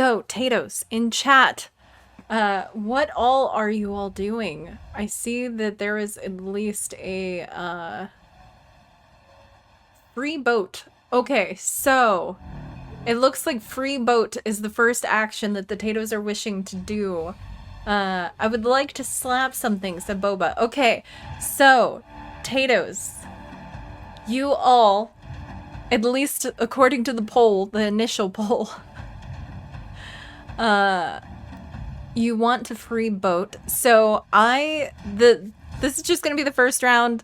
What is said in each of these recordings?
So, Tatos, in chat, what all are you all doing? I see that there is at least a free boat. Okay, so it looks like free boat is the first action that the Tatos are wishing to do. I would like to slap something, said Boba. Okay, so Tatos, you all, at least according to the poll, the initial poll, you want to free boat. So this is just gonna be the first round.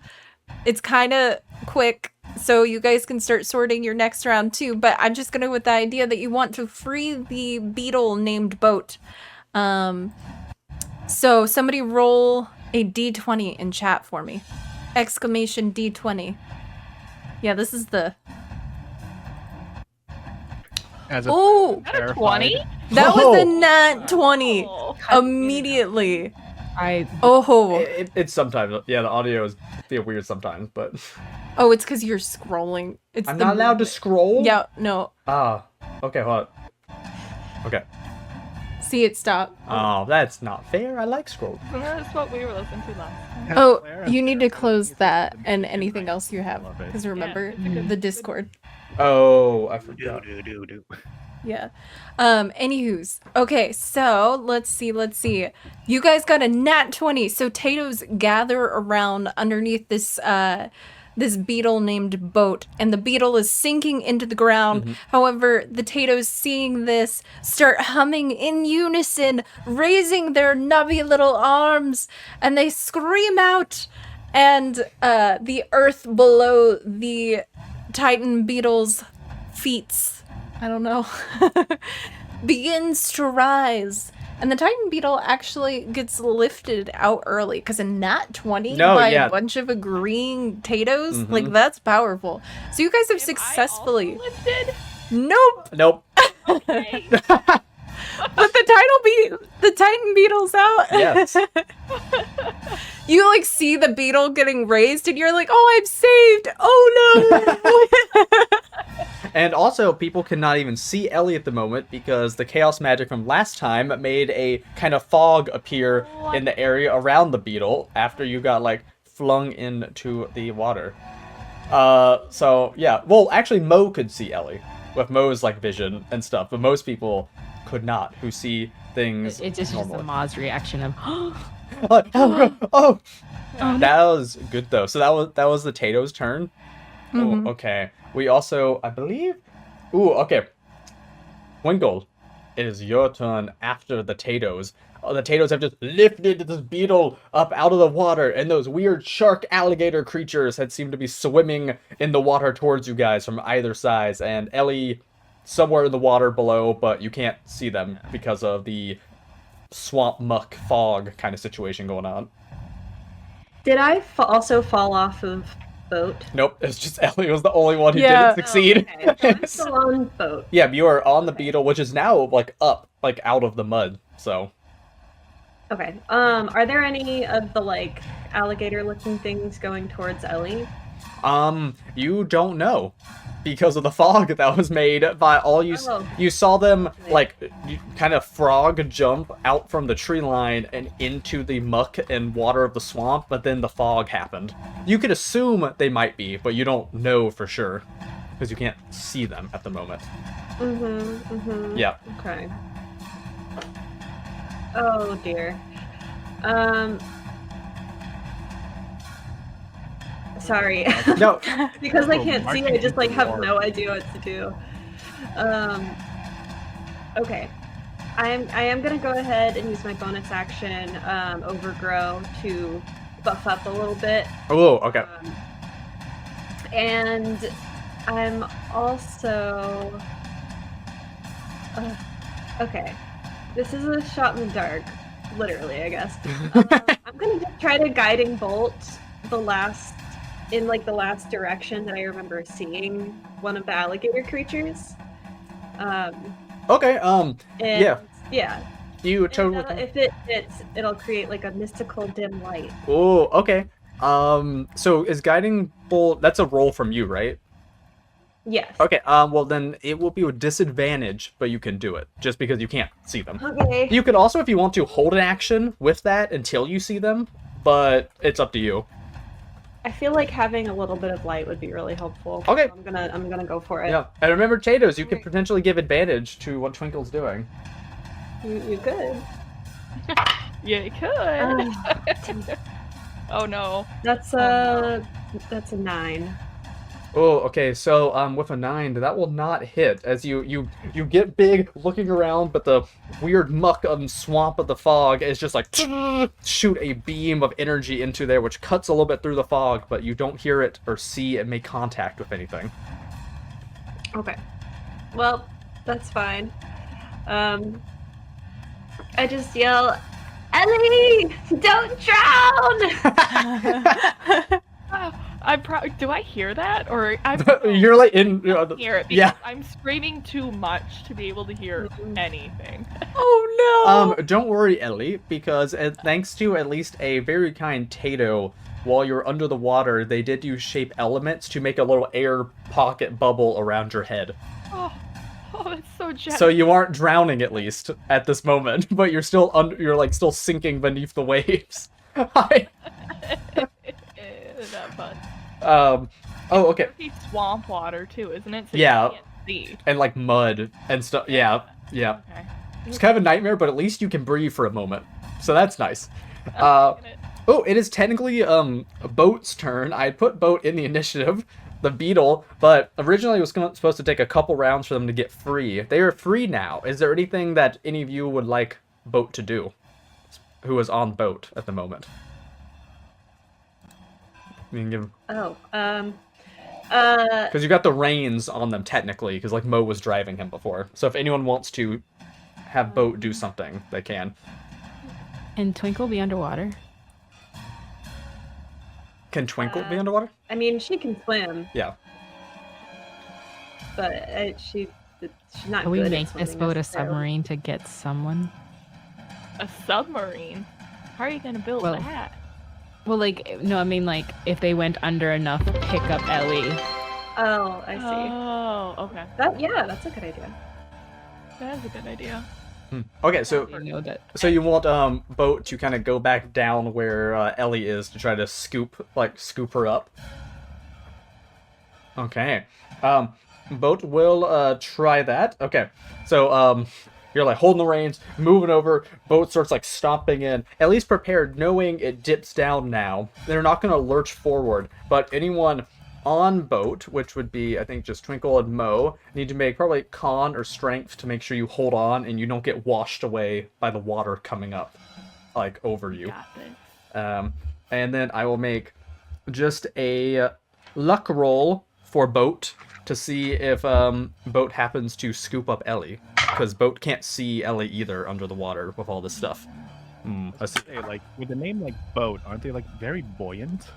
It's kind of quick, so you guys can start sorting your next round too, but I'm just gonna go with the idea that you want to free the beetle named boat. So somebody roll a d20 in chat for me. Exclamation D20. Yeah, this is the... Oh! Not a 20? That was a nat 20! Immediately. It's sometimes, yeah, the audio is feel weird sometimes, but... Oh, it's because you're scrolling. I'm not allowed to scroll? Yeah, no. Okay, hold on. Okay. See it stop. Oh, that's not fair. I like scroll. That's what we were listening to last time. Oh, you need to close that and anything else you have. Because remember, the Discord. Oh, I forgot. Yeah. Anywho's. Okay, so let's see. You guys got a nat 20. So Tatos gather around underneath this this beetle named Boat, and the beetle is sinking into the ground. However, the Tatos, seeing this, start humming in unison, raising their nubby little arms, and they scream out, and the earth below the Titan beetle's feet, I don't know, begins to rise. And the Titan beetle actually gets lifted out early because a nat 20 by a bunch of agreeing Tatos, like, that's powerful. So you guys have successfully lifted? Nope. Okay. But the Titan beetle's out. Yes. You like see the beetle getting raised and you're like, oh, I'm saved. Oh no. And also, people cannot even see Ellie at the moment because the chaos magic from last time made a kind of fog appear in the area around the beetle after you got, like, flung into the water. So, yeah. Well, actually, Mo could see Ellie with Mo's, like, vision and stuff, but most people could not, who see things It's just a Moz reaction of, oh. That was good, though. So that was the Tatos' turn? Oh, okay. We also, I believe... Ooh, okay. Wingold, it is your turn after the Tatos. Oh, the Tatos have just lifted this beetle up out of the water, and those weird shark alligator creatures had seemed to be swimming in the water towards you guys from either side, and Ellie somewhere in the water below, but you can't see them because of the swamp muck fog kind of situation going on. Did I also fall off of boat? Nope, it's just Ellie was the only one who didn't succeed. Oh, okay. I'm still on boat. Yeah, you are on the beetle, which is now, like, up, like, out of the mud, so... Okay, are there any of the, like, alligator-looking things going towards Ellie? You don't know. Because of the fog that was made by all you... You saw them, like, kind of frog jump out from the tree line and into the muck and water of the swamp, but then the fog happened. You could assume they might be, but you don't know for sure. Because you can't see them at the moment. Yeah. Okay. Oh, dear. Sorry. No. Because I can't see, I just, like, have no idea what to do. Okay. I am gonna go ahead and use my bonus action, Overgrow, to buff up a little bit. Oh, okay. And I'm also... okay. This is a shot in the dark. Literally, I guess. I'm gonna just try to guiding bolt in like the last direction that I remember seeing one of the alligator creatures. Okay, yeah. You totally... If it fits, it'll create like a mystical dim light. Oh, okay. So is guiding bolt... That's a roll from you, right? Yes. Okay, well then it will be with disadvantage, but you can do it, just because you can't see them. Okay. You could also, if you want to, hold an action with that until you see them, but it's up to you. I feel like having a little bit of light would be really helpful. Okay. So I'm gonna go for it. Yeah, and remember, Tatos, you can potentially give advantage to what Twinkle's doing. You could. Yeah, you could. Oh no. That's a 9. Oh, okay, so with a 9, that will not hit, as you get big looking around, but the weird muck and swamp of the fog is just like shoot a beam of energy into there, which cuts a little bit through the fog, but you don't hear it or see it make contact with anything. Okay. Well, that's fine. I just yell, Ellie, don't drown! Do I hear that, or You're like in. hear it? Because Yeah. I'm screaming too much to be able to hear anything. Oh no! Don't worry, Ellie, because thanks to at least a very kind Tato, while you're under the water, they did use shape elements to make a little air pocket bubble around your head. Oh, that's so generous. So you aren't drowning, at least at this moment, but you're still you're like still sinking beneath the waves. Hi. That fun. Oh, okay. It'd be swamp water too, isn't it? So Yeah. You can't see. And like mud and stuff. Yeah. Okay. It's kind of a nightmare, but at least you can breathe for a moment. So that's nice. I'm taking it. Oh, it is technically Boat's turn. I put Boat in the initiative, the beetle, but originally it was supposed to take a couple rounds for them to get free. They are free now. Is there anything that any of you would like Boat to do? Who is on Boat at the moment? You can give... Because you got the reins on them technically, because like Mo was driving him before. So if anyone wants to have Boat do something, they can. And Twinkle be underwater? Can Twinkle be underwater? I mean, she can swim, Yeah. but she's not Can we good at make this swimming boat a necessarily. submarine to get someone? A submarine? How are you gonna build that? Well, like, no, I mean, like, if they went under enough, pick up Ellie. Oh, I see. Oh, okay. That's a good idea. That is a good idea. Okay, so You know that. so you want Boat to kind of go back down where Ellie is to try to scoop her up. Okay. Boat will try that. Okay. So you're like holding the reins, moving over, Boat starts like stomping in, at least prepared, knowing it dips down now. They're not gonna lurch forward, but anyone on Boat, which would be I think just Twinkle and Mo, need to make probably con or strength to make sure you hold on and you don't get washed away by the water coming up like over you. Got this. And then I will make just a luck roll for Boat to see if Boat happens to scoop up Ellie, because Boat can't see Ellie either under the water with all this stuff. Let's see. Hey, like with a name like Boat, aren't they like very buoyant?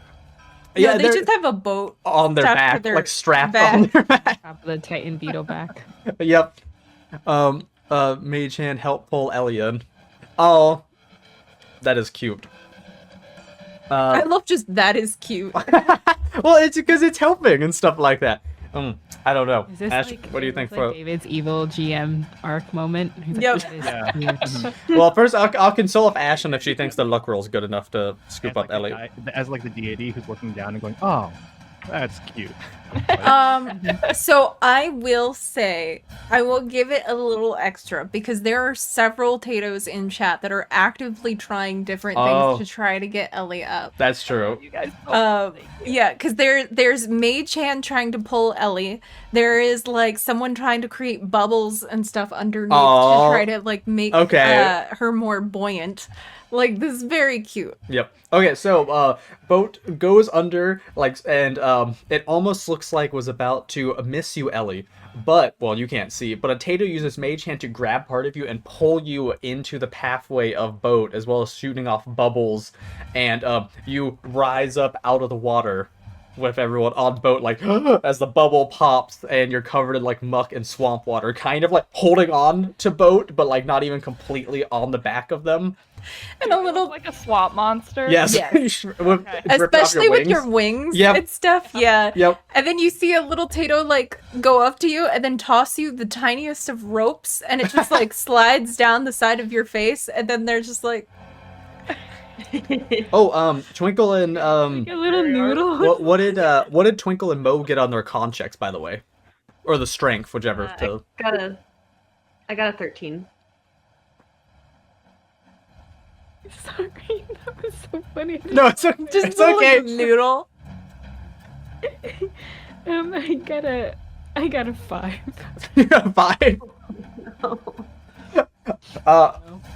Yeah, they they're just have a boat on their strapped to back, their like strapped back. on their back. Top of the Titan beetle back. Yep. Mage Hand help pull Ellie in. Oh, that is cute. I love just that is cute. Well, it's because it's helping and stuff like that. I don't know. Is this Ash, like, what do you think like for? David's evil GM arc moment? He's like, Yep. "This is Yeah. cute." Well, first I'll console with Ashen if she thinks the luck roll is good enough to scoop up Ellie. As like the deity who's looking down and going, "Oh, that's cute." So I will say, I will give it a little extra because there are several Tatos in chat that are actively trying different Oh. things to try to get Ellie up. That's true. You guys don't Yeah, because there's Mage Hand trying to pull Ellie. There is like someone trying to create bubbles and stuff underneath Aw. to try to like make Okay. her more buoyant. Like this is very cute. Yep. Okay, so Boat goes under, like, and it almost looks like was about to miss you, Ellie. But, well, you can't see, but a Tato uses Mage Hand to grab part of you and pull you into the pathway of Boat, as well as shooting off bubbles, and you rise up out of the water with everyone on the boat, like as the bubble pops and you're covered in like muck and swamp water, kind of like holding on to boat, but like not even completely on the back of them. And a little, like a swamp monster. Yes, Yes. Especially with your wings Yep. and stuff. Yeah. Yep. And then you see a little Tato like go up to you and then toss you the tiniest of ropes, and it just like slides down the side of your face, and then they're just like, Oh, Twinkle and Like a little noodle. what did Twinkle and Mo get on their con checks, by the way, or the strength, whichever. I got a 13. Sorry, that was so funny. No, it's just it's a little okay. noodle. I got a 5. You got 5.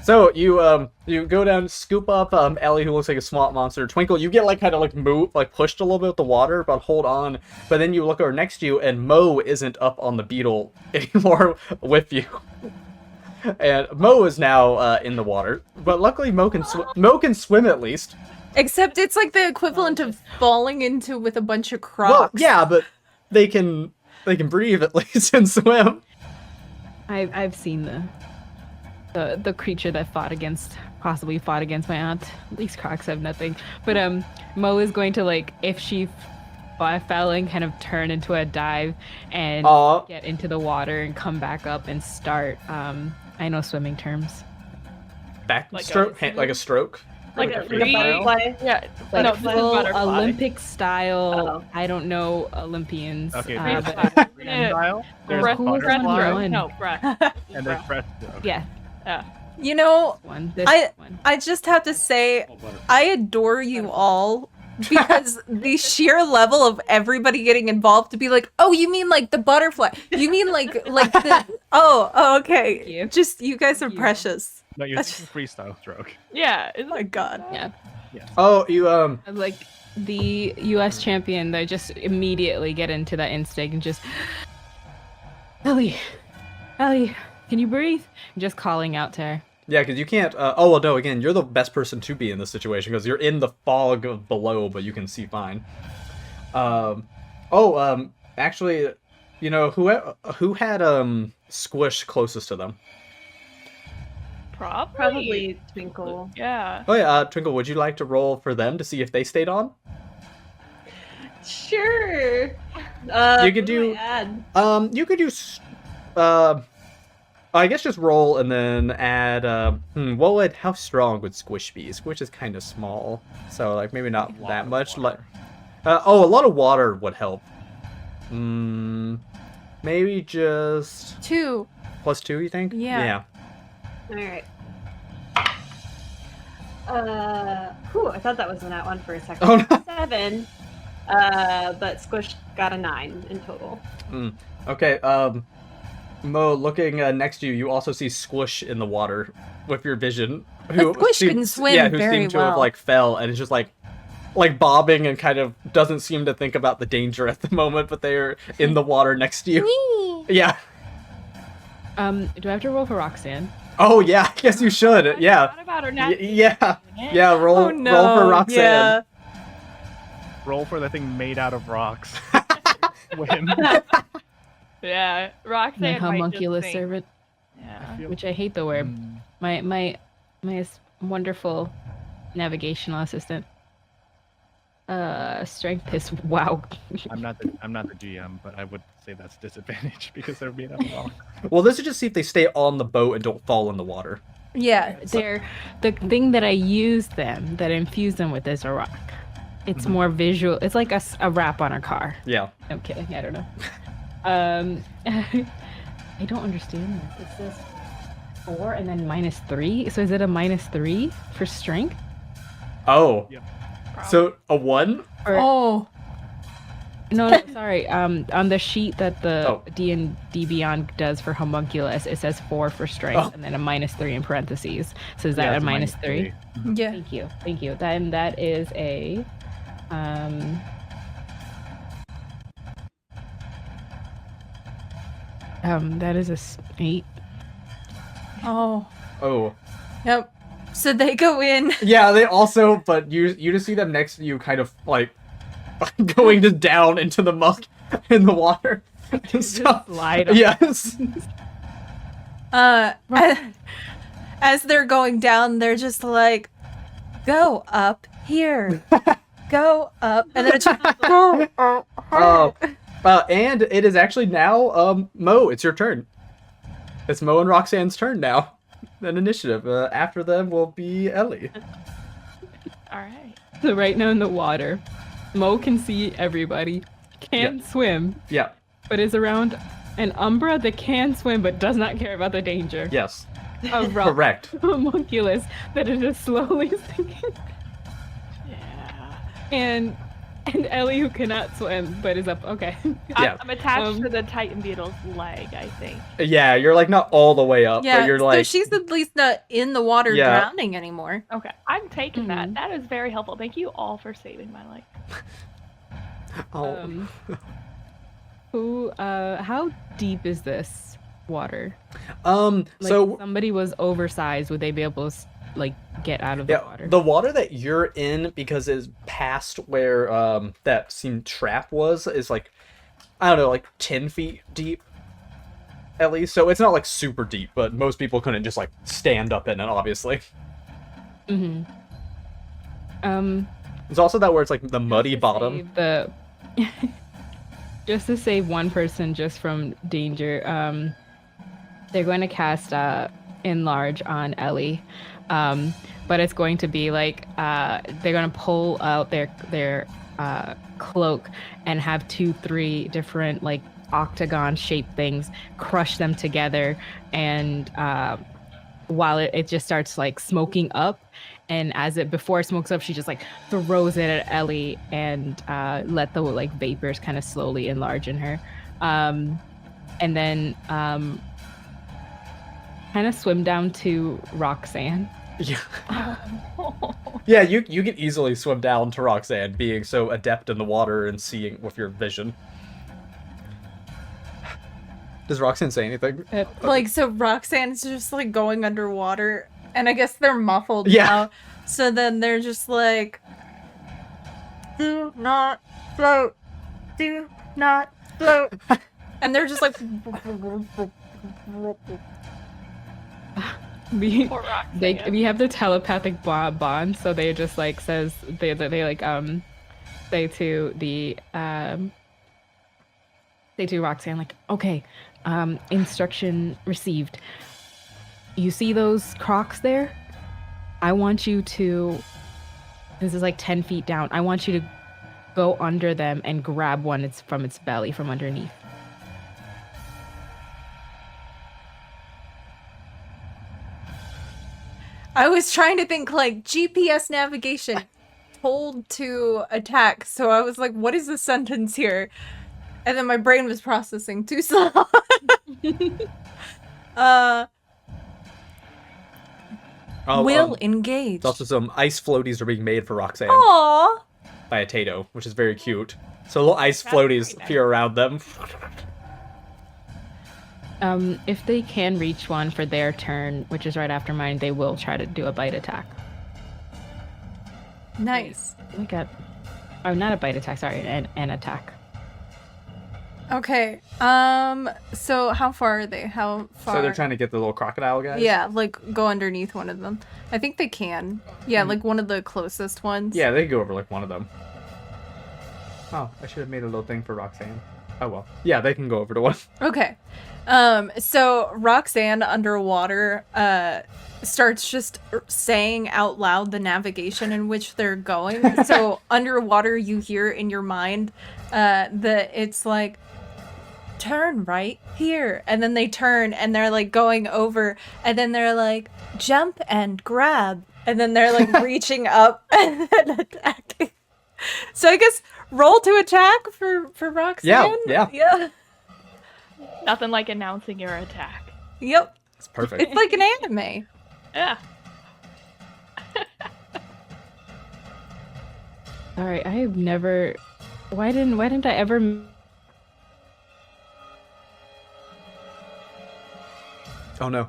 So you go down, scoop up Ellie, who looks like a swamp monster. Twinkle, you get like kind of like moved, like pushed a little bit with the water, but hold on. But then you look over next to you, and Mo isn't up on the beetle anymore with you. And Mo is now in the water, but luckily Mo can swim at least. Except it's like the equivalent of falling into with a bunch of Well, crocs. yeah, but they can breathe at least and swim. I've seen the creature that possibly fought against my aunt. At least crocs have nothing. But Mo is going to, like, if she fell and kind of turn into a dive and get into the water and come back up and start. I know swimming terms. Backstroke, like a stroke. Like a butterfly? Yeah, Like no, full Olympic style. Oh. I don't know Olympians. Okay, but freestyle. There's butterfly, No, breath. and there's breaststroke. Yeah, You know, this I- one. I just have to say, I adore you all because the sheer level of everybody getting involved to be like, oh, you mean like the butterfly? You mean like the oh, okay. Thank you. Just you guys are Thank you. precious. No, you're freestyle stroke. Yeah, Oh my god. yeah. Oh, you Like the U.S. champion, they just immediately get into that instinct and just, Ellie, can you breathe? Just calling out to her. Yeah, because you can't. Oh well, no. Again, you're the best person to be in this situation because you're in the fog of below, but you can see fine. Actually, you know who had Squish closest to them? Probably Twinkle. Yeah. Oh yeah, Twinkle. Would you like to roll for them to see if they stayed on? Sure. You could what do- I add? You could do. I guess just roll and then add. How strong would Squish be? Squish is kind of small, so like maybe not that much. Like, a lot of water would help. Maybe just 2. +2. You think? Yeah. All right. I thought that was a nat one for a second. Oh, no. 7. But Squish got a 9 in total. Okay. Mo, looking next to you, you also see Squish in the water with your vision. Squish can swim Yeah, who very seemed to have well. like fell and is just like bobbing and kind of doesn't seem to think about the danger at the moment, but they're in the water next to you. Yeah. Do I have to roll for Roxanne? Oh yeah, I guess you should. Yeah. What about her Yeah. Roll. Oh no. Roll for Roxanne. Yeah. Roll for the thing made out of rocks. Win. Yeah, Roxanne. My homunculus servant, Yeah. which I hate the word. My wonderful navigational assistant. Strength is wow. I'm not the GM, but I would say that's disadvantage because they're made out of rock. Well, this is just see if they stay on the boat and don't fall in the water. Yeah. They're the thing that I use them, that I infuse them with, is a rock. It's more visual. It's like a wrap on a car. Yeah. I'm kidding. I don't know. I don't understand this. It says 4 and then -3. So is it a -3 for strength? Oh. Yep. So a 1? Or, Oh. no, sorry. On the sheet that the Oh. D&D Beyond does for homunculus, it says 4 for strength Oh. and then a -3 in parentheses. So is that Yeah, a it's -3? Yeah. Thank you. Then that is a that is a 8. Oh. Oh. Yep. So they go in. Yeah, they also, but you just see them next to you kind of like going just down into the muck in the water. So, Slide on. yes. As they're going down, they're just like, go up here. Go up. And then it's just, go up. And it is actually now, Mo, it's your turn. It's Mo and Roxanne's turn now. An initiative. After them will be Ellie. All right. So right now in the water, Mo can see everybody, can't swim, Yeah. but is around an Umbra that can swim but does not care about the danger. Yes. A Correct. homunculus that is just slowly sinking. Yeah. And Ellie who cannot swim but is up. Okay. Yeah. I'm attached to the Titan Beetle's leg, I think. Yeah, you're like not all the way up, Yeah, but you're so like she's at least not in the water Yeah. drowning anymore. Okay, I'm taking that. Mhm. That is very helpful. Thank you all for saving my life. oh. How deep is this water? Like So if somebody was oversized, would they be able to like get out of the yeah, water? the water that you're in, because it's past where that seemed trap was, is like, I don't know, like 10 feet deep at least. So it's not like super deep, but most people couldn't just like stand up in it, obviously. Mm-hmm. It's also that where it's like the muddy Just to bottom. save the just to save one person just from danger, they're going to cast enlarge on Ellie, but it's going to be like they're going to pull out their cloak and have 2-3 different like octagon shaped things, crush them together, and while it just starts like smoking up, and before it smokes up, she just like throws it at Ellie and let the like vapors kind of slowly enlarge in her, and then kind of swim down to Roxanne. Yeah. Yeah, you can easily swim down to Roxanne, being so adept in the water and seeing with your vision. Does Roxanne say anything? Like, so Roxanne's just like going underwater, and I guess they're muffled Yeah. now. So then they're just like, do not float. Do not float. And they're just like, We Poor Roxanne. we have the telepathic bond, so they just like say to Roxanne like, okay, instruction received. You see those crocs there? I want you to, this is like 10 feet down, I want you to go under them and grab one from its belly from underneath. I was trying to think like GPS navigation told to attack. So I was like, what is the sentence here? And then my brain was processing too slow. Will engage. Also, some ice floaties are being made for Roxanne Aww. by a Tato, which is very cute. So little ice That's floaties very nice. appear around them. If they can reach one for their turn, which is right after mine, they will try to do a bite attack. Nice. Look at, oh, not a bite attack. Sorry, an attack. Okay. So how far are they? How far? So they're trying to get the little crocodile guys? Yeah, like go underneath one of them. I think they can. Yeah, like one of the closest ones. Yeah, they can go over like one of them. Oh, I should have made a little thing for Roxanne. Oh well. Yeah, they can go over to one. Okay. So Roxanne underwater starts just saying out loud the navigation in which they're going. So underwater you hear in your mind that it's like turn right here, and then they turn and they're like going over, and then they're like jump and grab, and then they're like reaching up and then attacking. So I guess roll to attack for Roxanne. Yeah. Nothing like announcing your attack. Yep. It's perfect. It's like an anime. Yeah. All right, I have never. Why didn't I ever? Oh no.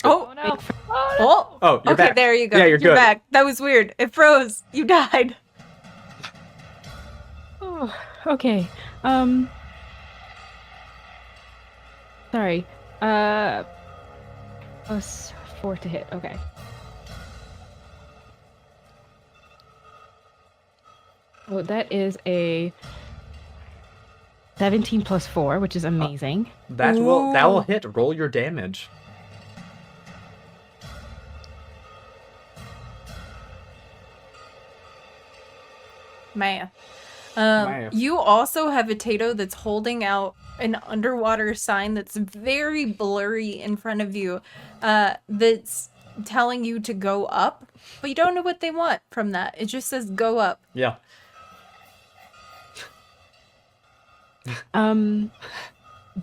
Oh. Oh no. Oh. Oh, you're Okay, back. there you go. Yeah, you're good. back. That was weird. It froze. You died. Oh, okay. Sorry. Plus 4 to hit. Okay. Oh, that is a 17 plus 4, which is amazing. That will Ooh. hit. Roll your damage. Man. Man. You also have a Tato that's holding out an underwater sign that's very blurry in front of you, that's telling you to go up, but you don't know what they want from that. It just says go up. Yeah.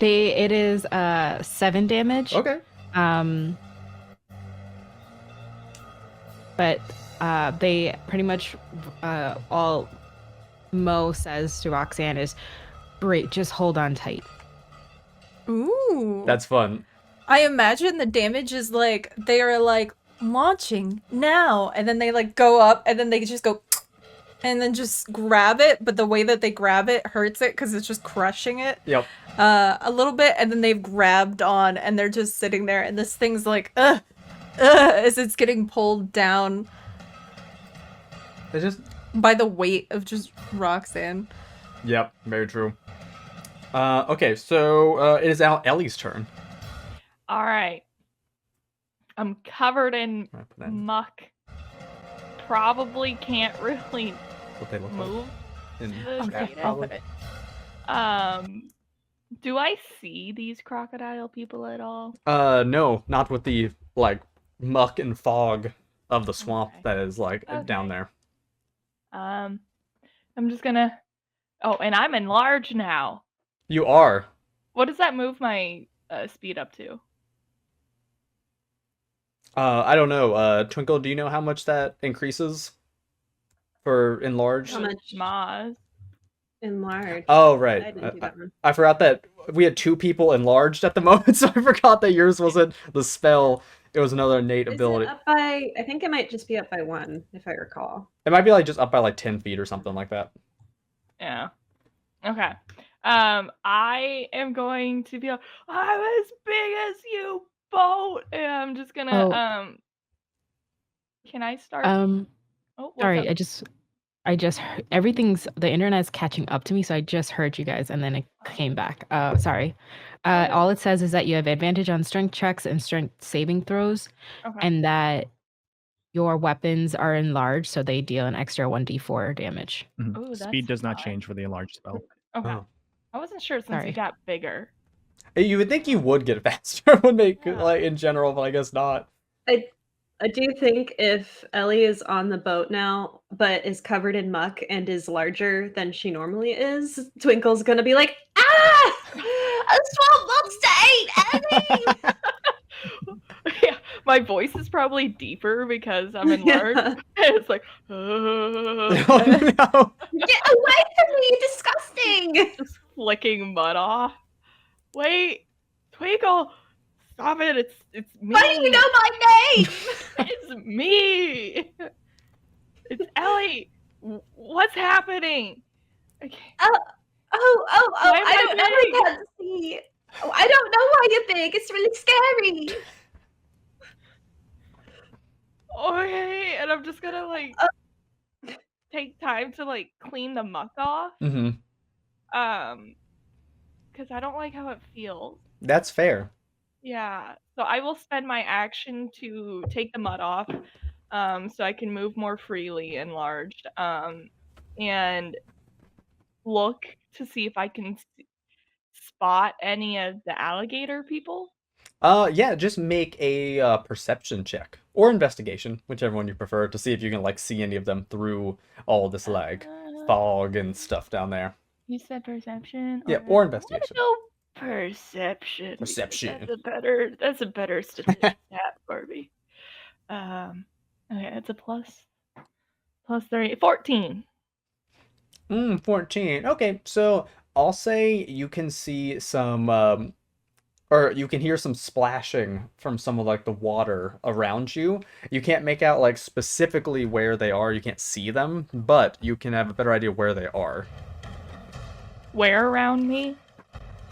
It is 7 damage. Okay. But they pretty much all Mo says to Roxanne is, great, just hold on tight. Ooh. That's fun. I imagine the damage is like they are like launching now, and then they like go up, and then they just go and then just grab it, but the way that they grab it hurts it because it's just crushing it Yep. a little bit, and then they've grabbed on and they're just sitting there, and this thing's like as it's getting pulled down It's just. by the weight of just Roxanne. Yep. Very true. Okay, so it is now Ellie's turn. All right. I'm covered in I'll put that in muck. Probably can't really what they look move. like. In Okay, chat, I'll probably. put it. Do I see these crocodile people at all? No, not with the like muck and fog of the swamp Okay. that is like down Okay. there. I'm just gonna. Oh, and I'm enlarged now. You are. What does that move my speed up to? I don't know. Twinkle, do you know how much that increases for enlarged? How much? Maz. Enlarged. Oh, right. I didn't do that one. I forgot that we had 2 people enlarged at the moment, so I forgot that yours wasn't the spell. It was another innate Is ability. it up by? I think it might just be up by 1, if I recall. It might be like just up by like 10 feet or something like that. Yeah. Okay. I am going to be like, I'm as big as you, boat. And I'm just gonna Can I start? Um, Oh, what's sorry, up? I just everything's the internet's catching up to me, so I just heard you guys and then it came back. Sorry. Okay. All it says is that you have advantage on strength checks and strength saving throws, Okay. and that your weapons are enlarged, so they deal an extra 1d4 damage. Ooh, that's Speed does not fun. change for the enlarged spell. Okay. Oh. I wasn't sure since Sorry. he got bigger. You would think you would get faster would make Yeah. like in general, but I guess not. I do think if Ellie is on the boat now, but is covered in muck and is larger than she normally is, Twinkle's gonna be like, "Ah! A swamp monster ate Ellie!" Yeah, my voice is probably deeper because I'm enlarged. Yeah. It's like, Oh, no. Get away from me, you disgusting! just flicking mud off. Wait, Twinkle, stop it! It's me. Why do you know my name? It's me. It's Ellie. What's happening? Okay. Oh, Why am I I don't know. big? I can't see. Oh, I don't know why you're big. It's really scary. Okay, and I'm just gonna like take time to like clean the muck off. Mm-hmm. Because I don't like how it feels. That's fair. Yeah. So I will spend my action to take the mud off, so I can move more freely enlarged, and look to see if I can spot any of the alligator people. Yeah, just make a perception check or investigation, whichever one you prefer, to see if you can like see any of them through all this like fog and stuff down there. You said perception. Yeah, Okay. or I'm gonna investigation. go perception. because Perception. That's a better statistic stat for me. Okay, it's a plus 3, 14. 14. Okay, so I'll say you can see some or you can hear some splashing from some of like the water around you. You can't make out like specifically where they are. You can't see them, but you can have a better idea where they are. Where around me?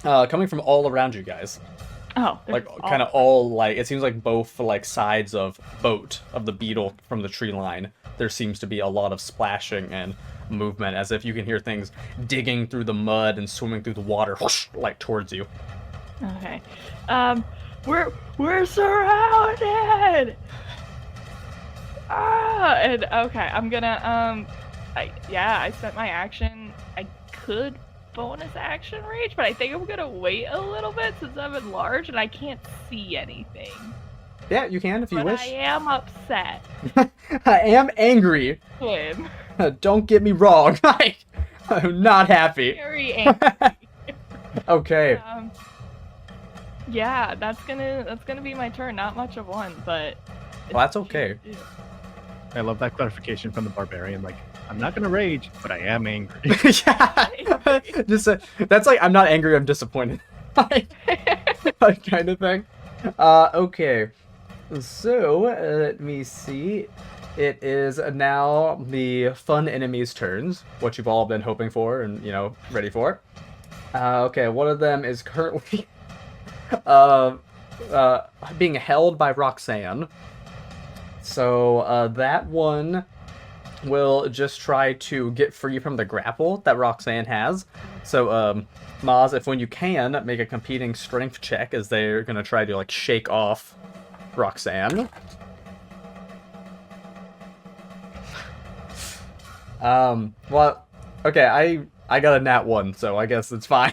Coming from all around you guys. Oh, they're Like all- kind of all like it seems like both like sides of boat of the beetle from the tree line. There seems to be a lot of splashing and movement, as if you can hear things digging through the mud and swimming through the water, whoosh, like towards you. Okay. We're surrounded. And okay, I'm gonna I spent my action. I could bonus action rage, but I think I'm gonna wait a little bit since I'm enlarged and I can't see anything. Yeah, you can if you But wish. I am upset. I am angry. Him. Don't get me wrong. I'm not happy. Very angry. Okay. Yeah, that's gonna be my turn. Not much of one, but Well, that's okay. I love that clarification from the barbarian. Like, I'm not gonna rage, but I am angry. Yeah. Just that's like I'm not angry. I'm disappointed. Like, that kind of thing. Okay. So let me see. It is now the fun enemies' turns, what you've all been hoping for and ready for. Okay, one of them is currently being held by Roxanne. So that one will just try to get free from the grapple that Roxanne has. So Maz, if when you can, make a competing strength check as they're gonna try to like shake off Roxanne. Well, okay, I got a nat 1, so I guess it's fine.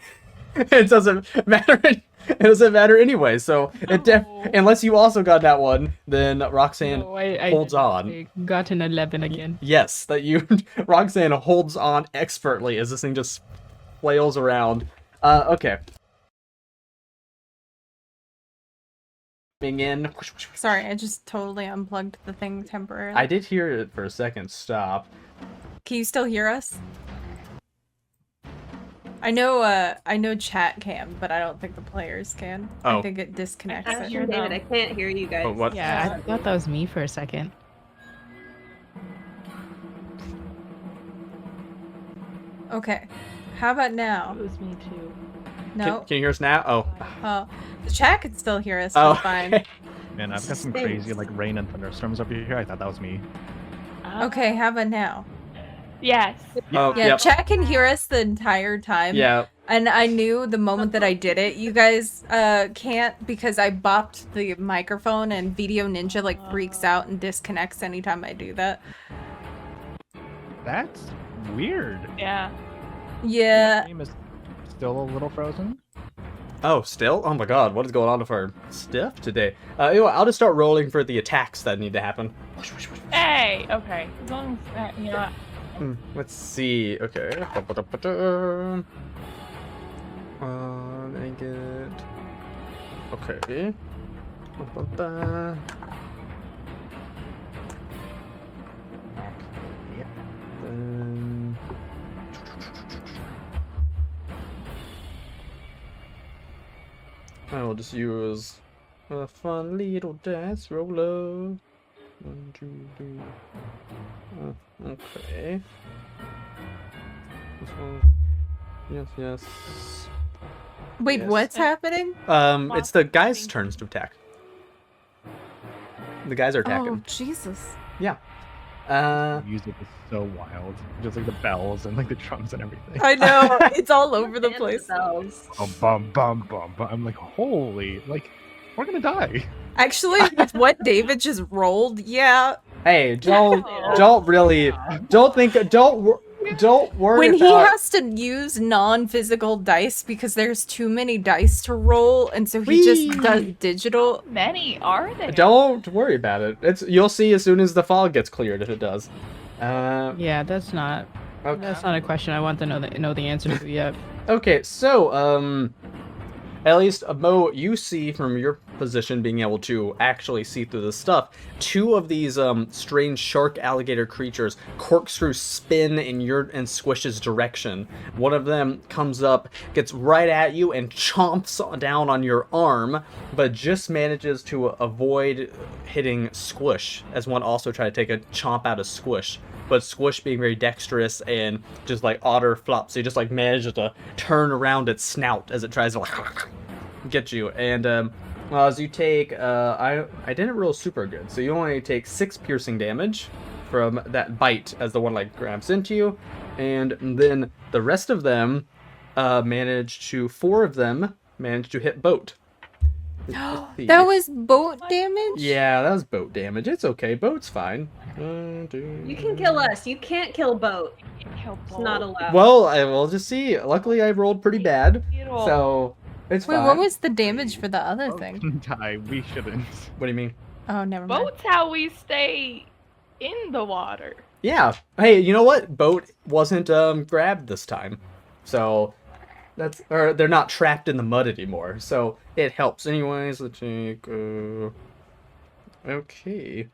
It doesn't matter. It doesn't matter anyway. So unless you also got that one, then Roxanne holds on. I got an 11 again. Yes, Roxanne holds on expertly as this thing just flails around. Okay. Coming in. Sorry, I just totally unplugged the thing temporarily. I did hear it for a second stop. Can you still hear us? I know chat can, but I don't think the players can. Oh. I think it disconnects I'm it. sure, David, I can't hear you guys. Oh, what? Yeah, I thought that was me for a second. Okay. How about now? It was me too. No. Can you hear us now? Oh. Oh, the chat can still hear us. Oh. It's fine. Man, I've got some crazy like rain and thunderstorms over here. I thought that was me. Okay, how about now? Yes. Oh, Yeah, yep. chat can hear us the entire time. Yeah. And I knew the moment that I did it, you guys can't, because I bopped the microphone and Video Ninja like freaks out and disconnects anytime I do that. That's weird. Yeah. Yeah. The game is still a little frozen. Oh, still? Oh my god, what is going on with our stuff today? Anyway, I'll just start rolling for the attacks that need to happen. Hey. Okay. As long as you know. Let's see. Okay. Make it. Okay. Then. I will just use a fun little dice roller. 1, 2, 3. Okay. This one. Yes, yes. Wait, Yes. what's happening? It's the guys' turns to attack. The guys are Oh, attacking. Jesus. Yeah. The music is so wild. Just like the bells and like the drums and everything. I know. It's all over the And place. bells. Bum, bum, bum, bum. I'm like, holy, like, we're gonna die. Actually, with what David just rolled, yeah. Hey, don't worry When he about. has to use non-physical dice because there's too many dice to roll, and so he just does digital. How many are there? Don't worry about it. You'll see as soon as the fog gets cleared if it does. Yeah, that's not a question I want to know the answer to yet. Okay, so At least, Mo, you see from your position being able to actually see through the stuff, 2 of these strange shark alligator creatures corkscrew spin in Squish's direction. One of them comes up, gets right at you, and chomps down on your arm, but just manages to avoid hitting Squish, as one also tried to take a chomp out of Squish. But Squish, being very dexterous and just like otter flops, he just like manages to turn around its snout as it tries to like get you. And as you take, I didn't roll super good, so you only take 6 piercing damage from that bite as the one like grabs into you, and then the rest of them 4 of them managed to hit Boat. That was boat damage? Yeah, that was boat damage. It's okay. Boat's fine. You can kill us. You can't kill Boat. It's not allowed. Well, I will just see. Luckily, I rolled pretty bad, so it's Wait, fine. what was the damage for the other thing? Die. We shouldn't. What do you mean? Oh, never mind. Boat's how we stay in the water. Yeah. Hey, you know what? Boat wasn't grabbed this time, so they're not trapped in the mud anymore, so it helps. Anyways, let's take. Okay.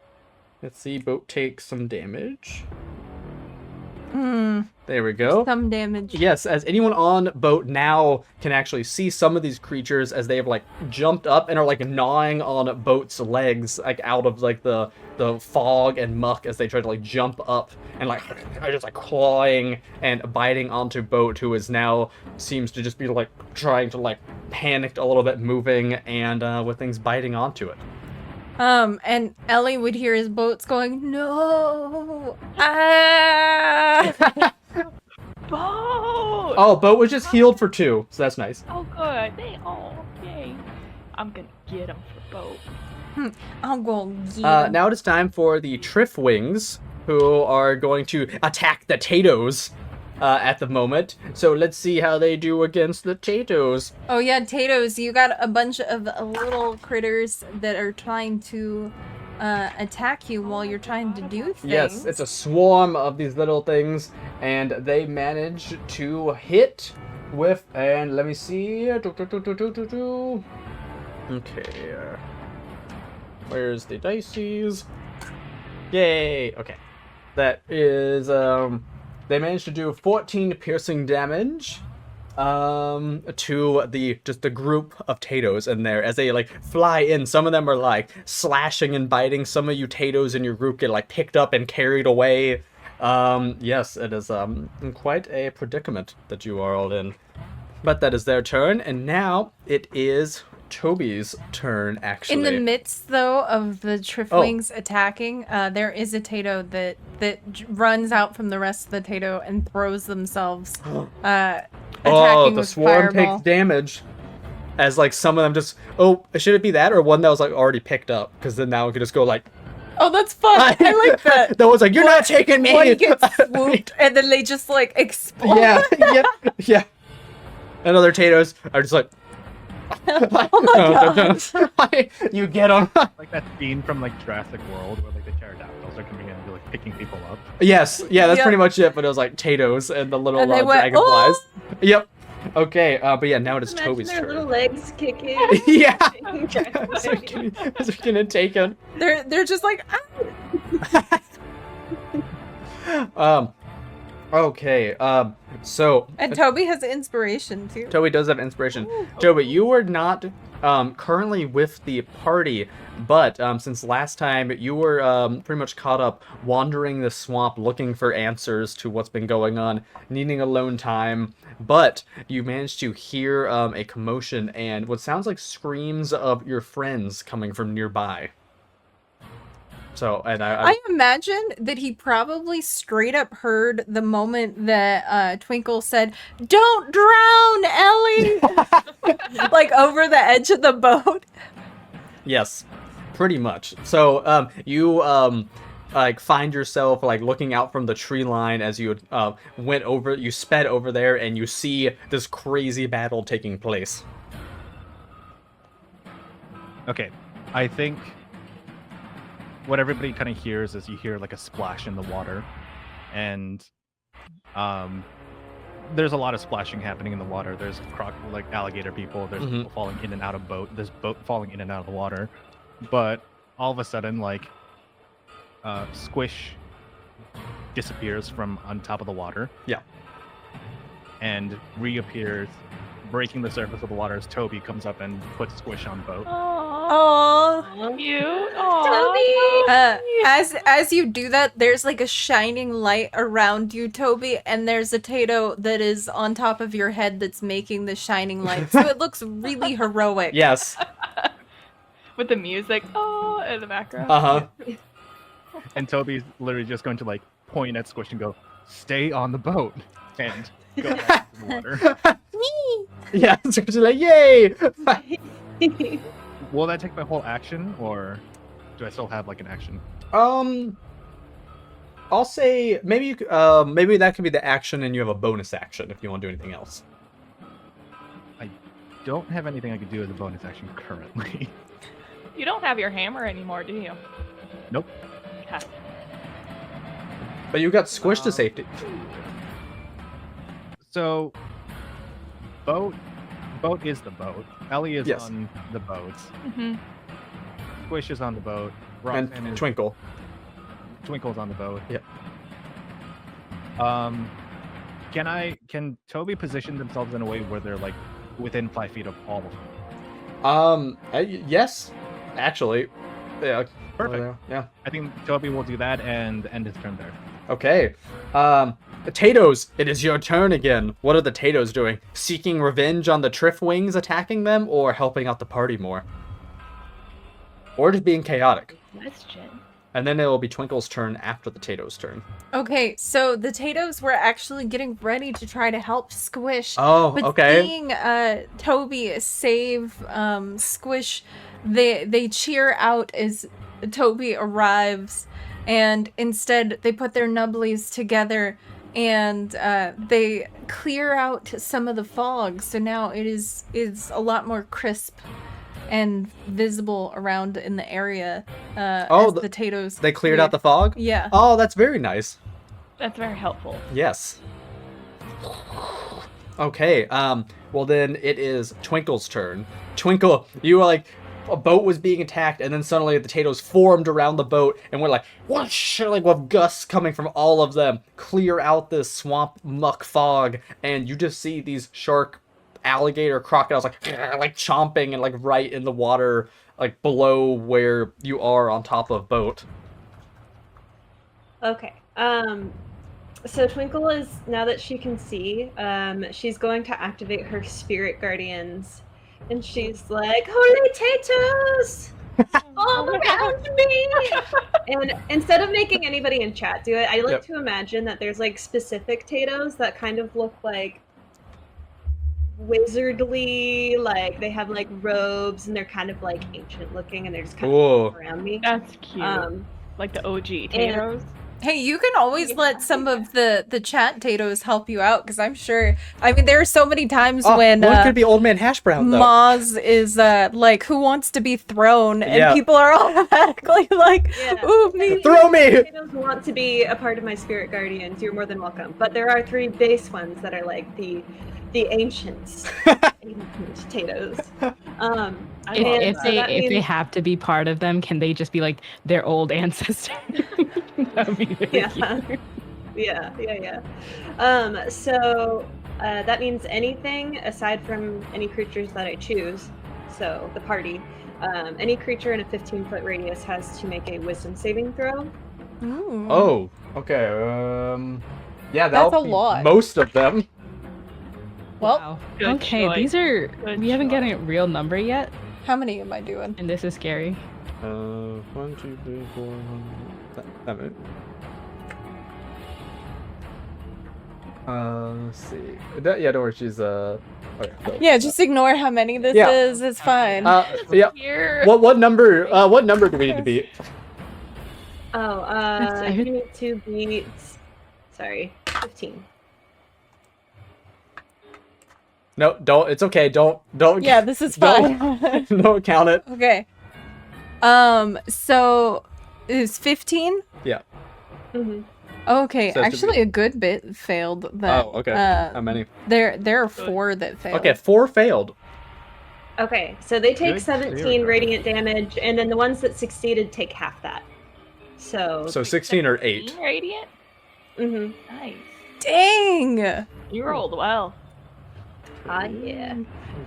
Let's see. Boat takes some damage. There we go. Some damage. Yes, as anyone on Boat now can actually see some of these creatures as they have like jumped up and are like gnawing on Boat's legs, like out of like the fog and muck as they try to like jump up and like are just like clawing and biting onto Boat, who is now seems to just be like trying to like panicked a little bit, moving and with things biting onto it. And Ellie would hear his boats going, no, ah! Boat! Oh, Boat was just healed for 2, so that's nice. Oh, good. Yay. I'm gonna get him for Boat. I'll go get him. Now it is time for the Triffwings, who are going to attack the Tatoes at the moment. So let's see how they do against the Tatoes. Oh yeah, Tatoes, you got a bunch of little critters that are trying to attack you while you're trying to do things. Yes, it's a swarm of these little things, and they manage to hit with, and let me see. Okay. Where's the dices? Yay! Okay. That is, they managed to do 14 piercing damage to the group of Tatoes in there as they like fly in. Some of them are like slashing and biting. Some of you Tatoes in your group get like picked up and carried away. Yes, it is quite a predicament that you are all in. But that is their turn, and now it is Toby's turn, actually. In the midst, though, of the Triffwings attacking, there is a Tato that runs out from the rest of the Tato and throws themselves attacking the with swarm fireball. takes damage. As like some of them just, should it be that or one that was like already picked up? Because then now we can just go like, Oh, that's fun. I like that. that was like, you're not taking me. One gets swooped, and then they just like explode. Yeah. And other Tatoes are just like, Oh my god. you get them. Like that scene from like Jurassic World where like the pterodactyls are coming in and like picking people up. Yes, yeah, that's Yep. pretty much it. But it was like Tatoes and the little And they went, dragonflies. "Oh!" Yep. Okay, but yeah, now it is Imagine Toby's their turn. little legs kicking. Yeah. As As they're getting taken. They're just like, ah! Okay. So And Toby has inspiration too. Toby does have inspiration. Toby, you are not currently with the party, but since last time you were pretty much caught up wandering the swamp looking for answers to what's been going on, needing alone time, but you managed to hear a commotion and what sounds like screams of your friends coming from nearby. So, and I imagine that he probably straight up heard the moment that Twinkle said, "Don't drown, Ellie!" like over the edge of the boat. Yes, pretty much. So, you like find yourself like looking out from the tree line as you you sped over there, and you see this crazy battle taking place. Okay, I think what everybody kind of hears is you hear like a splash in the water, and there's a lot of splashing happening in the water. There's alligator people. There's Mhm. people falling in and out of boat. There's boat falling in and out of the water. But all of a sudden, Squish disappears from on top of the water. Yeah. And reappears, breaking the surface of the water as Toby comes up and puts Squish on boat. Aww. Cute. As you do that, there's like a shining light around you, Toby, and there's a Tato that is on top of your head that's making the shining light. So it looks really heroic. Yes. With the music, in the background. Uh-huh. And Toby's literally just going to point at Squish and go, "Stay on the boat," and go back to the water. Yeah, so she's like, yay! Will that take my whole action, or do I still have an action? I'll say maybe maybe that could be the action, and you have a bonus action if you want to do anything else. I don't have anything I could do as a bonus action currently. You don't have your hammer anymore, do you? Nope. Okay. But you got squished to safety. So, boat is the boat. Ellie is Yes. on the boat. Mm-hmm. Squish is on the boat. And Roxanne is Twinkle. Twinkle's on the boat. Yep. Can Toby position themselves in a way where they're within 5 feet of all of them? Yes, actually. Yeah. Perfect. Yeah. I think Toby will do that and end his turn there. Okay. Potatoes, it is your turn again. What are the Tatoes doing? Seeking revenge on the Triffwings attacking them, or helping out the party more? Or just being chaotic? Question. And then it will be Twinkle's turn after the Tato's turn. Okay, so the Tatos were actually getting ready to try to help Squish. Oh, But okay. seeing Toby save Squish, they cheer out as Toby arrives, and instead they put their nubblies together and they clear out some of the fog. So now it is a lot more crisp and visible around in the area. As the Tatos. They cleared out the fog? Yeah. Oh, that's very nice. That's very helpful. Yes. Okay, well then it is Twinkle's turn. Twinkle, you were a boat was being attacked, and then suddenly the Tatoes formed around the boat, and we're whoosh, with gusts coming from all of them, clear out this swamp muck fog, and you just see these shark, alligator, crocodiles, chomping and right in the water, below where you are on top of boat. Okay. So Twinkle is, now that she can see, she's going to activate her spirit guardians, and she's like, "Holy Tatos! All around me!" And instead of making anybody in chat do it, I like to imagine that there's specific Tatos that kind of look wizardly, they have robes, and they're kind of ancient looking, and they're just kind of around me. That's cute. Like the OG Tatos. Hey, you can always let some of the chat Tatos help you out, because I'm sure. I mean, there are so many times when it could be Old Man Hash Brown though. Maz is who wants to be thrown, and people are automatically "Ooh, me, throw me!" Tatos want to be a part of my spirit guardians. You're more than welcome. But there are 3 base ones that are the ancients, ancient Tatos. If that they means- have to be part of them, can they just be their old ancestor? That would be really cute. Yeah. So that means anything aside from any creatures that I choose. So the party, any creature in a 15-foot radius has to make a Wisdom saving throw. Ooh. Oh, okay. Yeah, that'll That's a be lot. most of them. Well, Wow. Good Okay, choice. these are. Good We haven't gotten a choice. real number yet, how many am I doing? and this is scary. 1, 2, 3, 4. That minute. Let's see. Don't worry. She's okay, so- Yeah, just ignore how many this Yeah. is. It's fine. Yeah. Here. What number? What number do we need to beat? Oh, you need to beat. Sorry, 15. No, don't. It's okay. Don't. Yeah, this is don't- fine. Don't count it. Okay. So it was 15. Yeah. Mm-hmm. Okay, So it should actually, be- a good bit failed. That, Oh, okay. How many? There are 4 that failed. Okay, 4 failed. Okay, so they take Good 17 clear. radiant damage, and then the ones that succeeded take half that. So, So 16 or 8. 17 radiant? mhm. Nice. Dang! You rolled well. Yeah. Okay.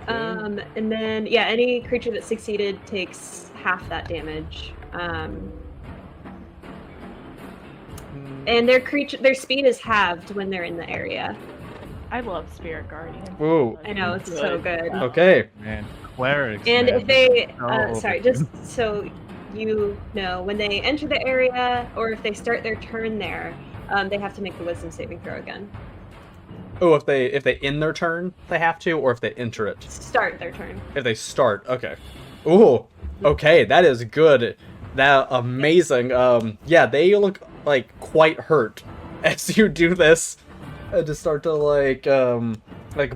And then yeah, any creature that succeeded takes half that damage. And their speed is halved when they're in the area. I love Spirit Guardian. Ooh. I know, it's so good. Okay. Man, clerics. And man. if they, Oh, sorry, just so you know, when they enter the area or if they start their turn there, they have to make the wisdom saving throw again. Oh, if they end their turn, they have to, or if they enter it. Start their turn. If they start, okay. Ooh, okay, that is good. That amazing. Yeah, they look like quite hurt as you do this, and just start to like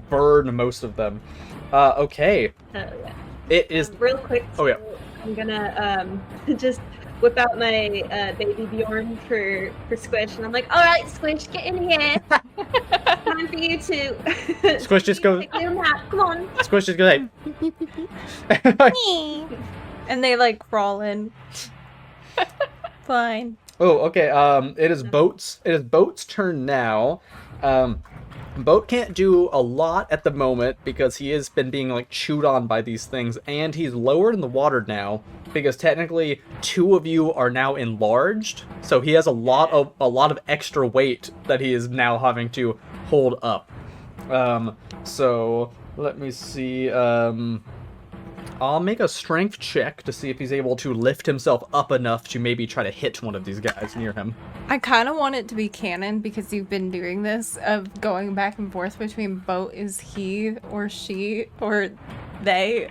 burn most of them. Okay, Yeah. it is. Real quick. Oh, yeah. I'm gonna just whip out my baby Bjorn for Squish, and I'm like, all right, Squish, get in here. Time for you to Squish just goes. take a little nap. Come on. Squish just goes. Hey. And they like crawl in. Fine. Oh, okay. It is Boat's turn now. Boat can't do a lot at the moment because he has been being like chewed on by these things, and he's lower in the water now because technically 2 of you are now enlarged, so he has a lot of extra weight that he is now having to hold up. So let me see. I'll make a strength check to see if he's able to lift himself up enough to maybe try to hit one of these guys near him. I kind of want it to be canon because you've been doing this of going back and forth between Boat is he or she or they.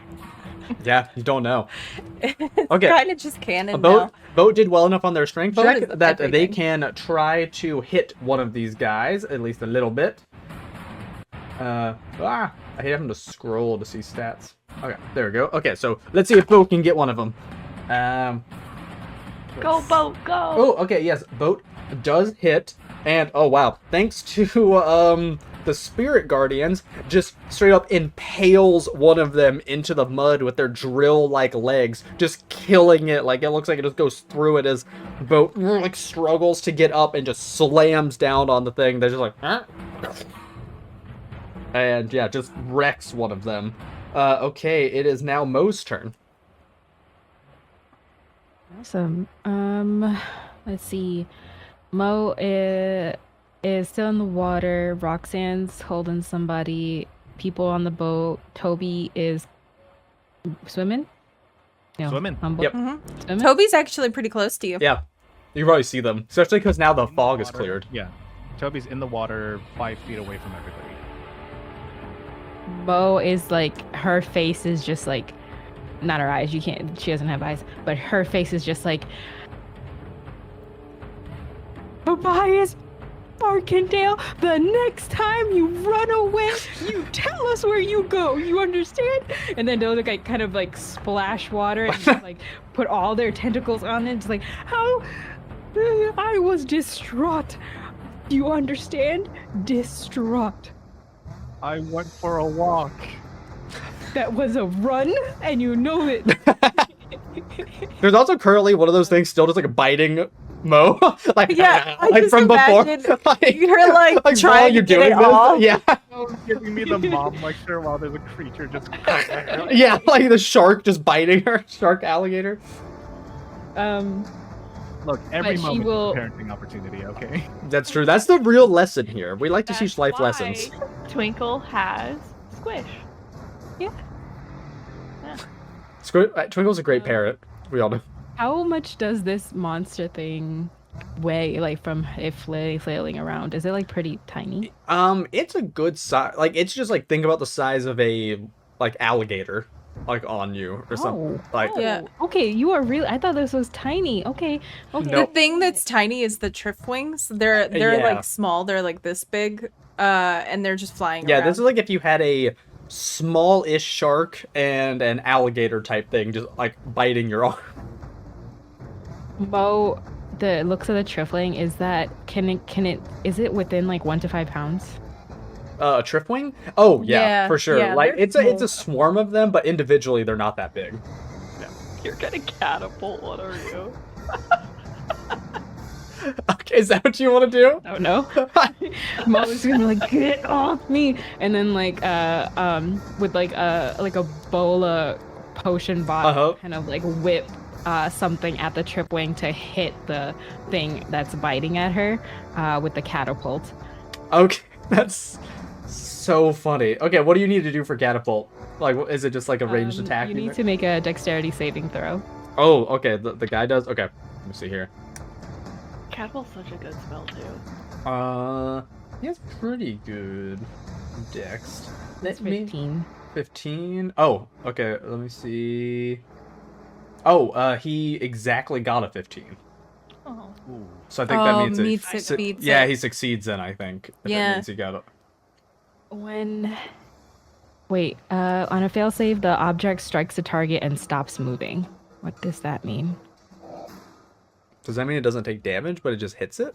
Yeah, you don't know. It's Okay. kind of just canon Boat now. Boat did well enough on their strength Boat check is that they everything. can try to hit one of these guys, at least a little bit. I hate having to scroll to see stats. Okay, there we go. Okay, so let's see if Boat can get one of them. Go, Boat, go! Oh, okay, yes, Boat does hit, and oh wow, thanks to the Spirit Guardians, just straight up impales one of them into the mud with their drill-like legs, just killing it. Like it looks like it just goes through it as Boat like struggles to get up and just slams down on the thing. They're just like, huh? And yeah, just wrecks one of them. Okay, it is now Mo's turn. Awesome. Let's see. Mo is still in the water. Roxanne's holding somebody. People on the boat. Toby is swimming. No, Swimming. on boat. Yep. Swimming? Toby's actually pretty close to you. Yeah, you probably see them, especially because now the In fog is water. cleared. Yeah. Toby's in the water 5 feet away from everybody. Mo is like, her face is just like, not her eyes. She doesn't have eyes, but her face is just like, Tobias Barkendale, the next time you run away, you tell us where you go. You understand? And then they'll like kind of like splash water and just, like put all their tentacles on it. Just like, how I was distraught. Do you understand? Distraught. I went for a walk. That was a run, and you know it. There's also currently one of those things still just like biting Mo, like Yeah, I like just from before. imagine Like, you're like while trying to get it this, off. yeah, Oh, giving me the mom lecture while there's a creature just. yeah, like the shark just biting her, shark alligator. Look, every But she moment will- is a parenting opportunity. Okay. That's true. That's the real lesson here. We like to That's teach life why lessons. Twinkle has Squish. Twinkle's a great parrot. We all know. How much does this monster thing weigh, like from it flailing around? Is it like pretty tiny? It's a good size. Like it's just like think about the size of a like alligator, like on you or something. Like Yeah. Okay, you are really. I thought this was tiny. Okay. Okay. No. The thing that's tiny is the triff wings. They're Yeah. like small. They're like this big, and they're just flying yeah, around. this is like if you had a small-ish shark and an alligator type thing just like biting your arm. Mo the looks of the trifling is that is it within like 1 to 5 pounds? A tripwing? Oh yeah, Yeah, for sure. yeah, Like they're it's a small. swarm of them, but individually they're not that big. You're gonna catapult. What are you? Okay, is that what you want to do? Oh no. Mo's gonna be like, get off me, and then like with like a bola potion bottle kind of like whip something at the tripwing to hit the thing that's biting at her with the catapult. Okay, that's so funny. Okay, what do you need to do for catapult? Like, is it just like a ranged attack? You need to make a dexterity saving throw. Oh, okay. The guy does. Okay, let me see here. Catapult's such a good spell too. He has pretty good dex. That's 15. 15. Oh, okay. Let me see. Oh, he exactly got a 15. Oh. So I think that means meets it, beats yeah, it. he succeeds then, I think. If Yeah. It means he got it. Wait, on a fail save, the object strikes the target and stops moving. What does that mean? Does that mean it doesn't take damage, but it just hits it?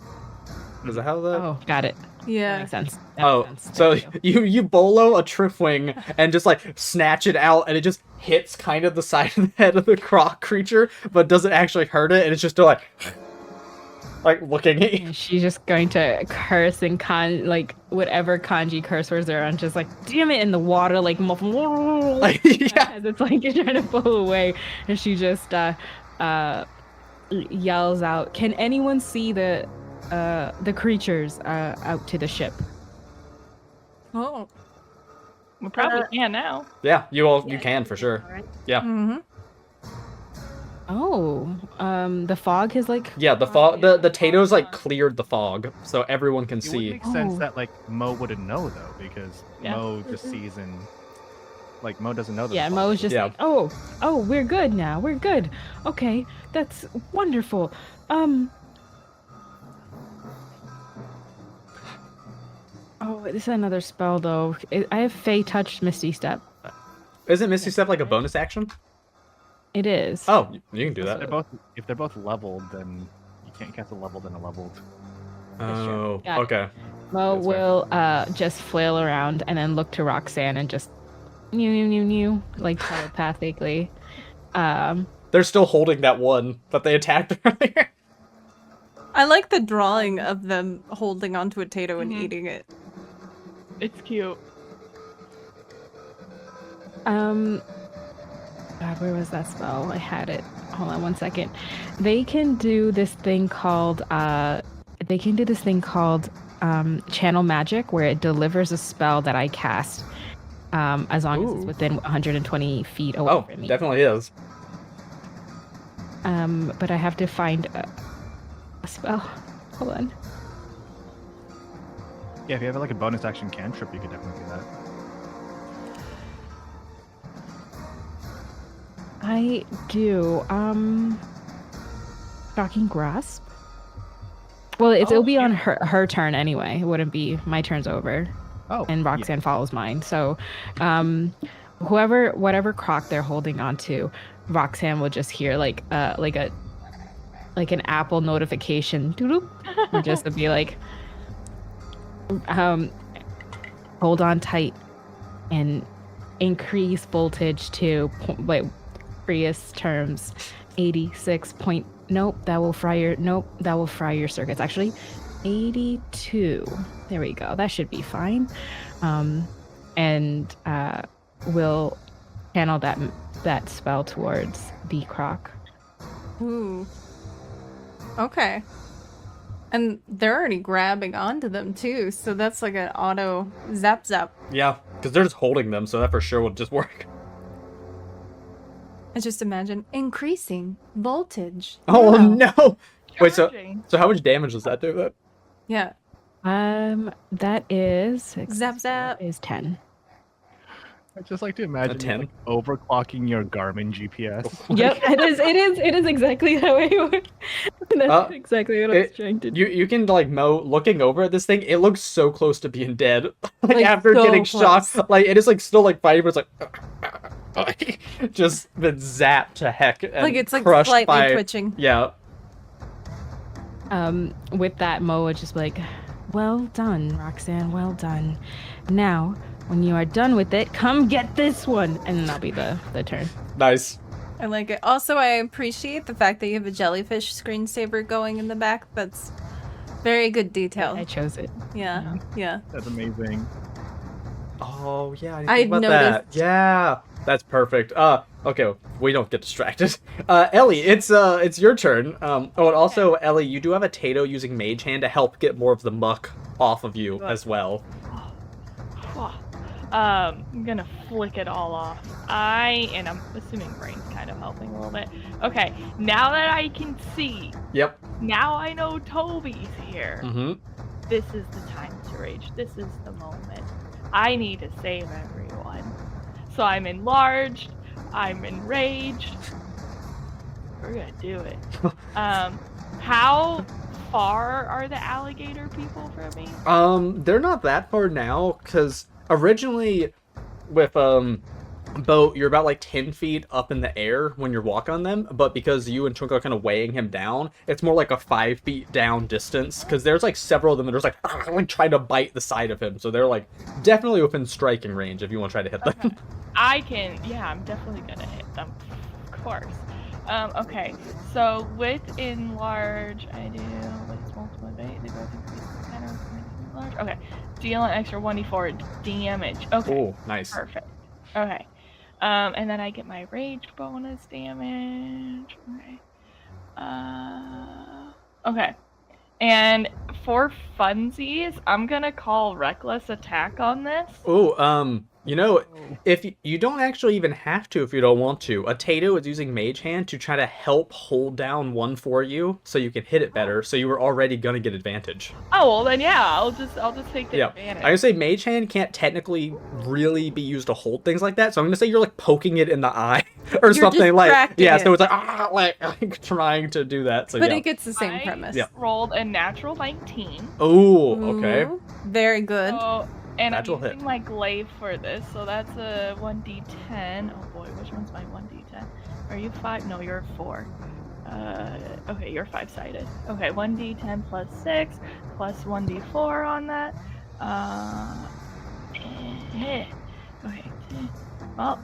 Is that how that? Oh, got it. That Yeah. makes sense. That Oh, makes sense. so Thank you. you bolo a tripwing and just like snatch it out, and it just hits kind of the side of the head of the croc creature, but doesn't actually hurt it, and it's just still like looking at you. And she's just going to curse and like whatever kanji curse words there are, and just like damn it in the water, like Yeah. as it's like you're trying to pull away, and she just yells out, "Can anyone see the creatures out to the ship?" Oh. We probably can now. Yeah, you can for sure. Alright. Yeah. Mm-hmm. Oh, the fog has like Yeah, the fog, the Tato's like cleared the fog, so everyone can It would see. make sense Oh. that like Mo wouldn't know though, because Yeah. Mo just sees and like Mo doesn't know that. Yeah, the Mo's fog- just Yeah. like, oh, we're good now. We're good. Okay, that's wonderful. Oh, this is another spell though. I have Fey Touch Misty Step. Isn't Misty Step like a bonus action? It is. Oh, you can do They're that. both, if they're both leveled, then you can't cast a leveled and a leveled. Oh, Got it. okay. Mo that's fair. will just flail around and then look to Roxanne and just new like telepathically. They're still holding that one that they attacked earlier. I like the drawing of them holding onto a Tato and Mhm. eating it. It's cute. God, where was that spell? I had it. Hold on 1 second. They can do this thing called channel magic, where it delivers a spell that I cast, as long as it's Ooh. within 120 feet away Oh, from me. definitely is. But I have to find a spell. Hold on. Yeah, if you have like a bonus action cantrip, you could definitely do that. I do. Shocking Grasp? Well, it'll be on her turn anyway. It wouldn't be my turn's over. Oh, And Roxanne follows mine. So, whatever croc they're holding onto, Roxanne will just hear like an Apple notification, doodle, and just to be like, hold on tight and increase voltage to previous terms 86 point. Nope, that will fry your circuits. Actually, 82. There we go. That should be fine. And we'll channel that spell towards the croc. Ooh. Okay. And they're already grabbing onto them too, so that's like an auto zap zap. Yeah, because they're just holding them, so that for sure would just work. I just imagine increasing voltage. Oh Yeah. no! Wait, Charging. so how much damage does that do? That Yeah. That is Zap zap. is 10. I'd just like to imagine 10? like, overclocking your Garmin GPS. Yep, it is exactly how it works. That's exactly what I was trying to do. you can like looking over at this thing. It looks so close to being dead. Like, after so getting close. shot, like it is like still like fighting, but it's like just been zapped to heck and Like it's like crushed slightly by twitching. yeah. With that, Mo would just be like, well done, Roxanne, well done. Now, when you are done with it, come get this one. And then that'll be the turn. Nice. I like it. Also, I appreciate the fact that you have a jellyfish screensaver going in the back. That's very good detail. I chose it. Yeah, yeah. That's amazing. Oh yeah, I didn't I think about that. noticed. Yeah, that's perfect. Okay, we don't get distracted. Ellie, it's your turn. Oh, and also Ellie, you do have a Tato using Mage Hand to help get more of the muck off of you as well. I'm gonna flick it all off. And I'm assuming brain's kind of helping a little bit. Okay, now that I can see, Yep. now I know Toby's here. Mm-hmm. This is the time to rage. This is the moment. I need to save everyone. So I'm enlarged. I'm enraged. We're gonna do it. How far are the alligator people from me? They're not that far now, because originally with Boat, you're about like 10 feet up in the air when you're walking on them, but because you and Twinkle are kind of weighing him down, it's more like a 5 feet down distance, because there's like several of them that are just like trying to bite the side of him, so they're like definitely within striking range if you want to try to hit them. Okay. I'm definitely gonna hit them, of course. Okay, so with enlarge, I do, let's multiply by 8, they both increase the center of enlarge. Okay, deal an extra 1d4 damage. Okay. Oh, nice. Perfect. Okay. And then I get my rage bonus damage. Okay. Okay. And for funsies, I'm gonna call reckless attack on this. Oh, you know, if you don't actually even have to if you don't want to. A Tato is using Mage Hand to try to help hold down one for you so you can hit it better, so you were already gonna get advantage. Oh well, then yeah, I'll just take the advantage. I gonna say Mage Hand can't technically really be used to hold things like that, so I'm gonna say you're like poking it in the eye or You're something like distracting so it. it's like trying to do that. So But yeah. it gets the same premise. Yeah. Rolled a natural 19. Oh, okay. Ooh, very good. So, and Natural I'm hit. using my glaive for this, so that's a 1d10. Oh boy, which one's my 1d10? Are you 5? No, you're 4. Okay, you're 5-sided. Okay, 1d10 plus 6 plus 1d4 on that. Okay. Well,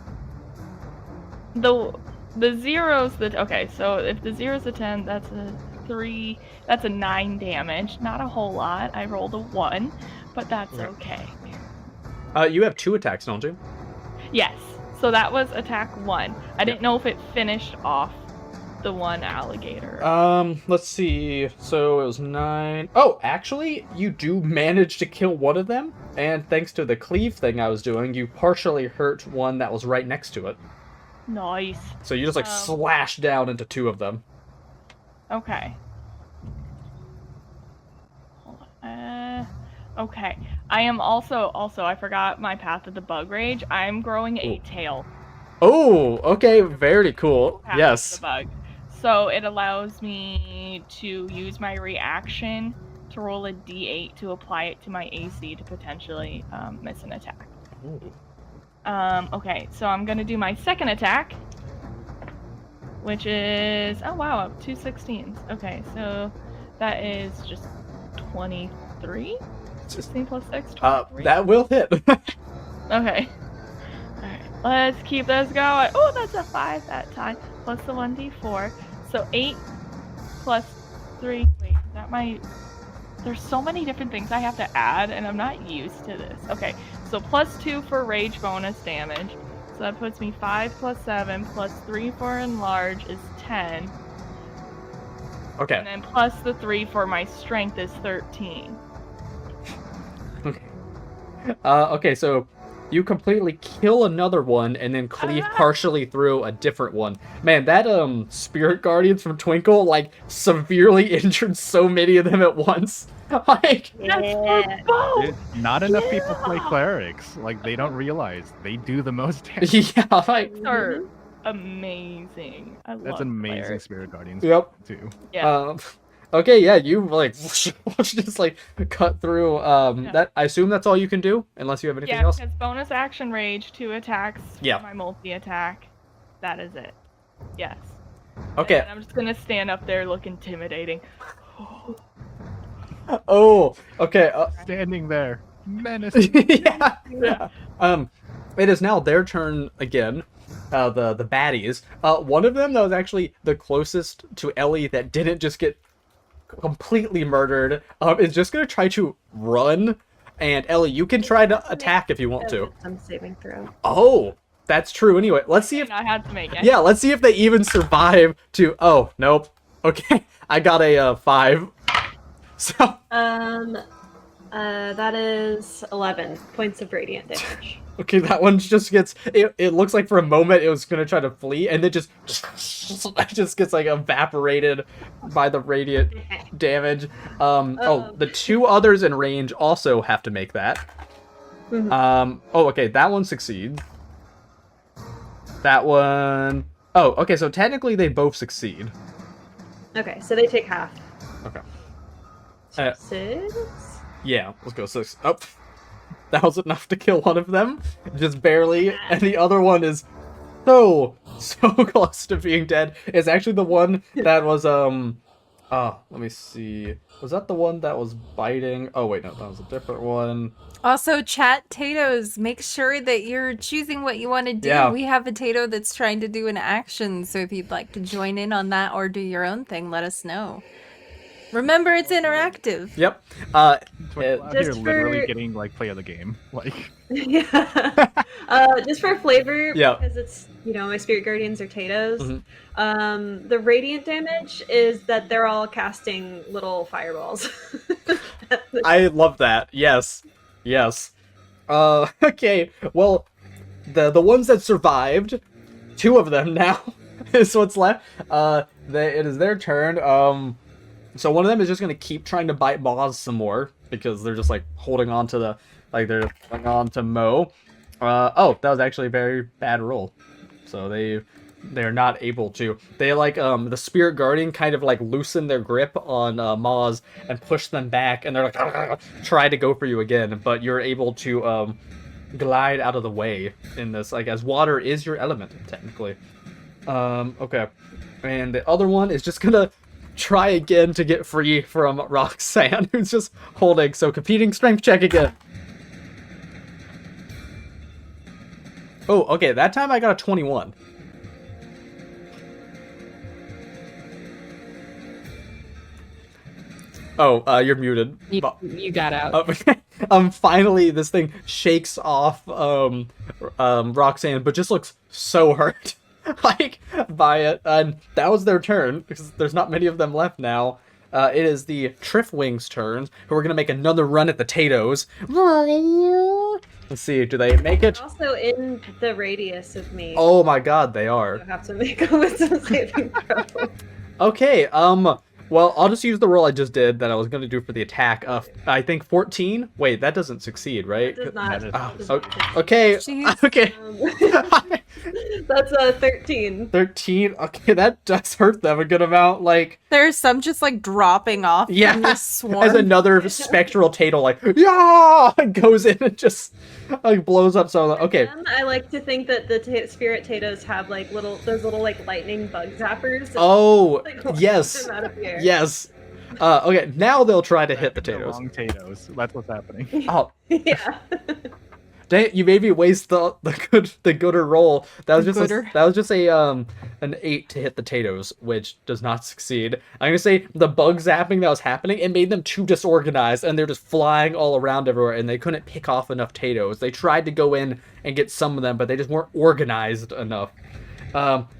the zeros that so if the zero's a 10, that's a 3. That's a 9 damage. Not a whole lot. I rolled a 1, but that's okay. You have 2 attacks, don't you? Yes. So that was attack 1. I didn't know if it finished off the one alligator. Let's see. So it was 9. Oh, actually, you do manage to kill one of them, and thanks to the cleave thing I was doing, you partially hurt one that was right next to it. Nice. So you just like slash down into 2 of them. Okay. Hold on. Okay. I am also I forgot my path of the bug rage. I'm growing a tail. Oh, okay, very cool. Path of Yes. the bug. So it allows me to use my reaction to roll a d8 to apply it to my AC to potentially miss an attack. Ooh. Okay, so I'm gonna do my second attack, which is 2 16s. Okay, so that is just 23. 16 plus 6. 23. That will hit. Okay. Alright, let's keep this going. Oh, that's a 5 that time. Plus the 1d4. So 8 plus 3. Wait, is that my... There's so many different things I have to add, and I'm not used to this. Okay, so plus 2 for rage bonus damage. So that puts me 5 plus 7 plus 3 for enlarge is 10. Okay. And then plus the 3 for my strength is 13. Okay, so you completely kill another one and then cleave partially through a different one. Man, that spirit guardians from Twinkle like severely injured so many of them at once. Like Yeah. Not enough people play clerics. Like they don't realize they do the most damage. yeah, like Are amazing. I love That's an amazing clerics. spirit guardians too. Yeah. Okay, yeah, you like just like cut through that. I assume that's all you can do unless you have anything else. Because bonus action rage, 2 attacks. Yeah. For my multi attack. That is it. Yes. Okay. And I'm just gonna stand up there, look intimidating. Oh, okay. Standing there, menacing. Yeah. It is now their turn again. The baddies. One of them that was actually the closest to Ellie that didn't just get completely murdered. Is just gonna try to run. And Ellie, you can try to attack if you want to. I'm saving throw. Oh, that's true. Anyway, let's see if I had to make it. yeah, let's see if they even survive to. Oh, nope. Okay, I got a 5. So That is 11 points of radiant damage. okay, that one just gets. It looks like for a moment it was gonna try to flee, and it just gets like evaporated by the radiant damage. Oh, the 2 others in range also have to make that. Oh, okay, that one succeeds. That one. Oh, okay, so technically they both succeed. Okay, so they take half. Okay. 6. Yeah, let's go 6. Oh, that was enough to kill one of them, just barely, and the other one is so close to being dead. It's actually the one that was let me see. Was that the one that was biting? Oh wait, no, that was a different one. Also, chat Tatoes, make sure that you're choosing what you want to do. Yeah. We have a Tato that's trying to do an action, so if you'd like to join in on that or do your own thing, let us know. Remember, it's interactive. Yep. You're Just literally for- getting like play of the game. Like Yeah. Just for flavor, Yeah. because it's, my spirit guardians are Tatos. Mhm. The radiant damage is that they're all casting little fireballs. I love that. Yes. Yes. Okay. Well, the ones that survived, 2 of them now is what's left. It is their turn. So one of them is just gonna keep trying to bite Moz some more because they're just like holding on to they're holding on to Mo. Oh, that was actually a very bad roll. So they're not able to. They the spirit guardian kind of like loosen their grip on Moz and push them back, and they're like try to go for you again, but you're able to glide out of the way in this, like, as water is your element technically. Okay, and the other one is just gonna try again to get free from Roxanne, who's just holding. So competing strength check again. Oh, okay, that time I got a 21. Oh, you're muted. You got out. Finally, this thing shakes off Roxanne, but just looks so hurt, like, by it. And that was their turn because there's not many of them left now. It is the Triffwing's turn, who are gonna make another run at the Tatoes. Let's see, do they make it? Also in the radius of me. Oh my God, they are. You have to make a wisdom saving throw. Okay, well, I'll just use the roll I just did that I was going to do for the attack. I think 14? Wait, that doesn't succeed, right? Does not. Oh, does not succeed. okay, Jeez. okay. That's a 13. 13? Okay, that does hurt them a good amount, like... There's some just like dropping off Yeah, from this swarm. as another spectral Tato, like, yeah, goes in and just, like, blows up so... Okay, I like to think that the spirit Tatos have, like, those little, like, lightning bug zappers. oh, Like, yes, them out of the air. yes. Okay, now they'll try to hit the the Tatos. wrong Tatos. That's what's happening. Oh, Yeah. dang it, you made me waste the gooder roll. That was just Gooder. that was just a an 8 to hit the Tatos, which does not succeed. I'm gonna say the bug zapping that was happening, it made them too disorganized, and they're just flying all around everywhere, and they couldn't pick off enough Tatos. They tried to go in and get some of them, but they just weren't organized enough.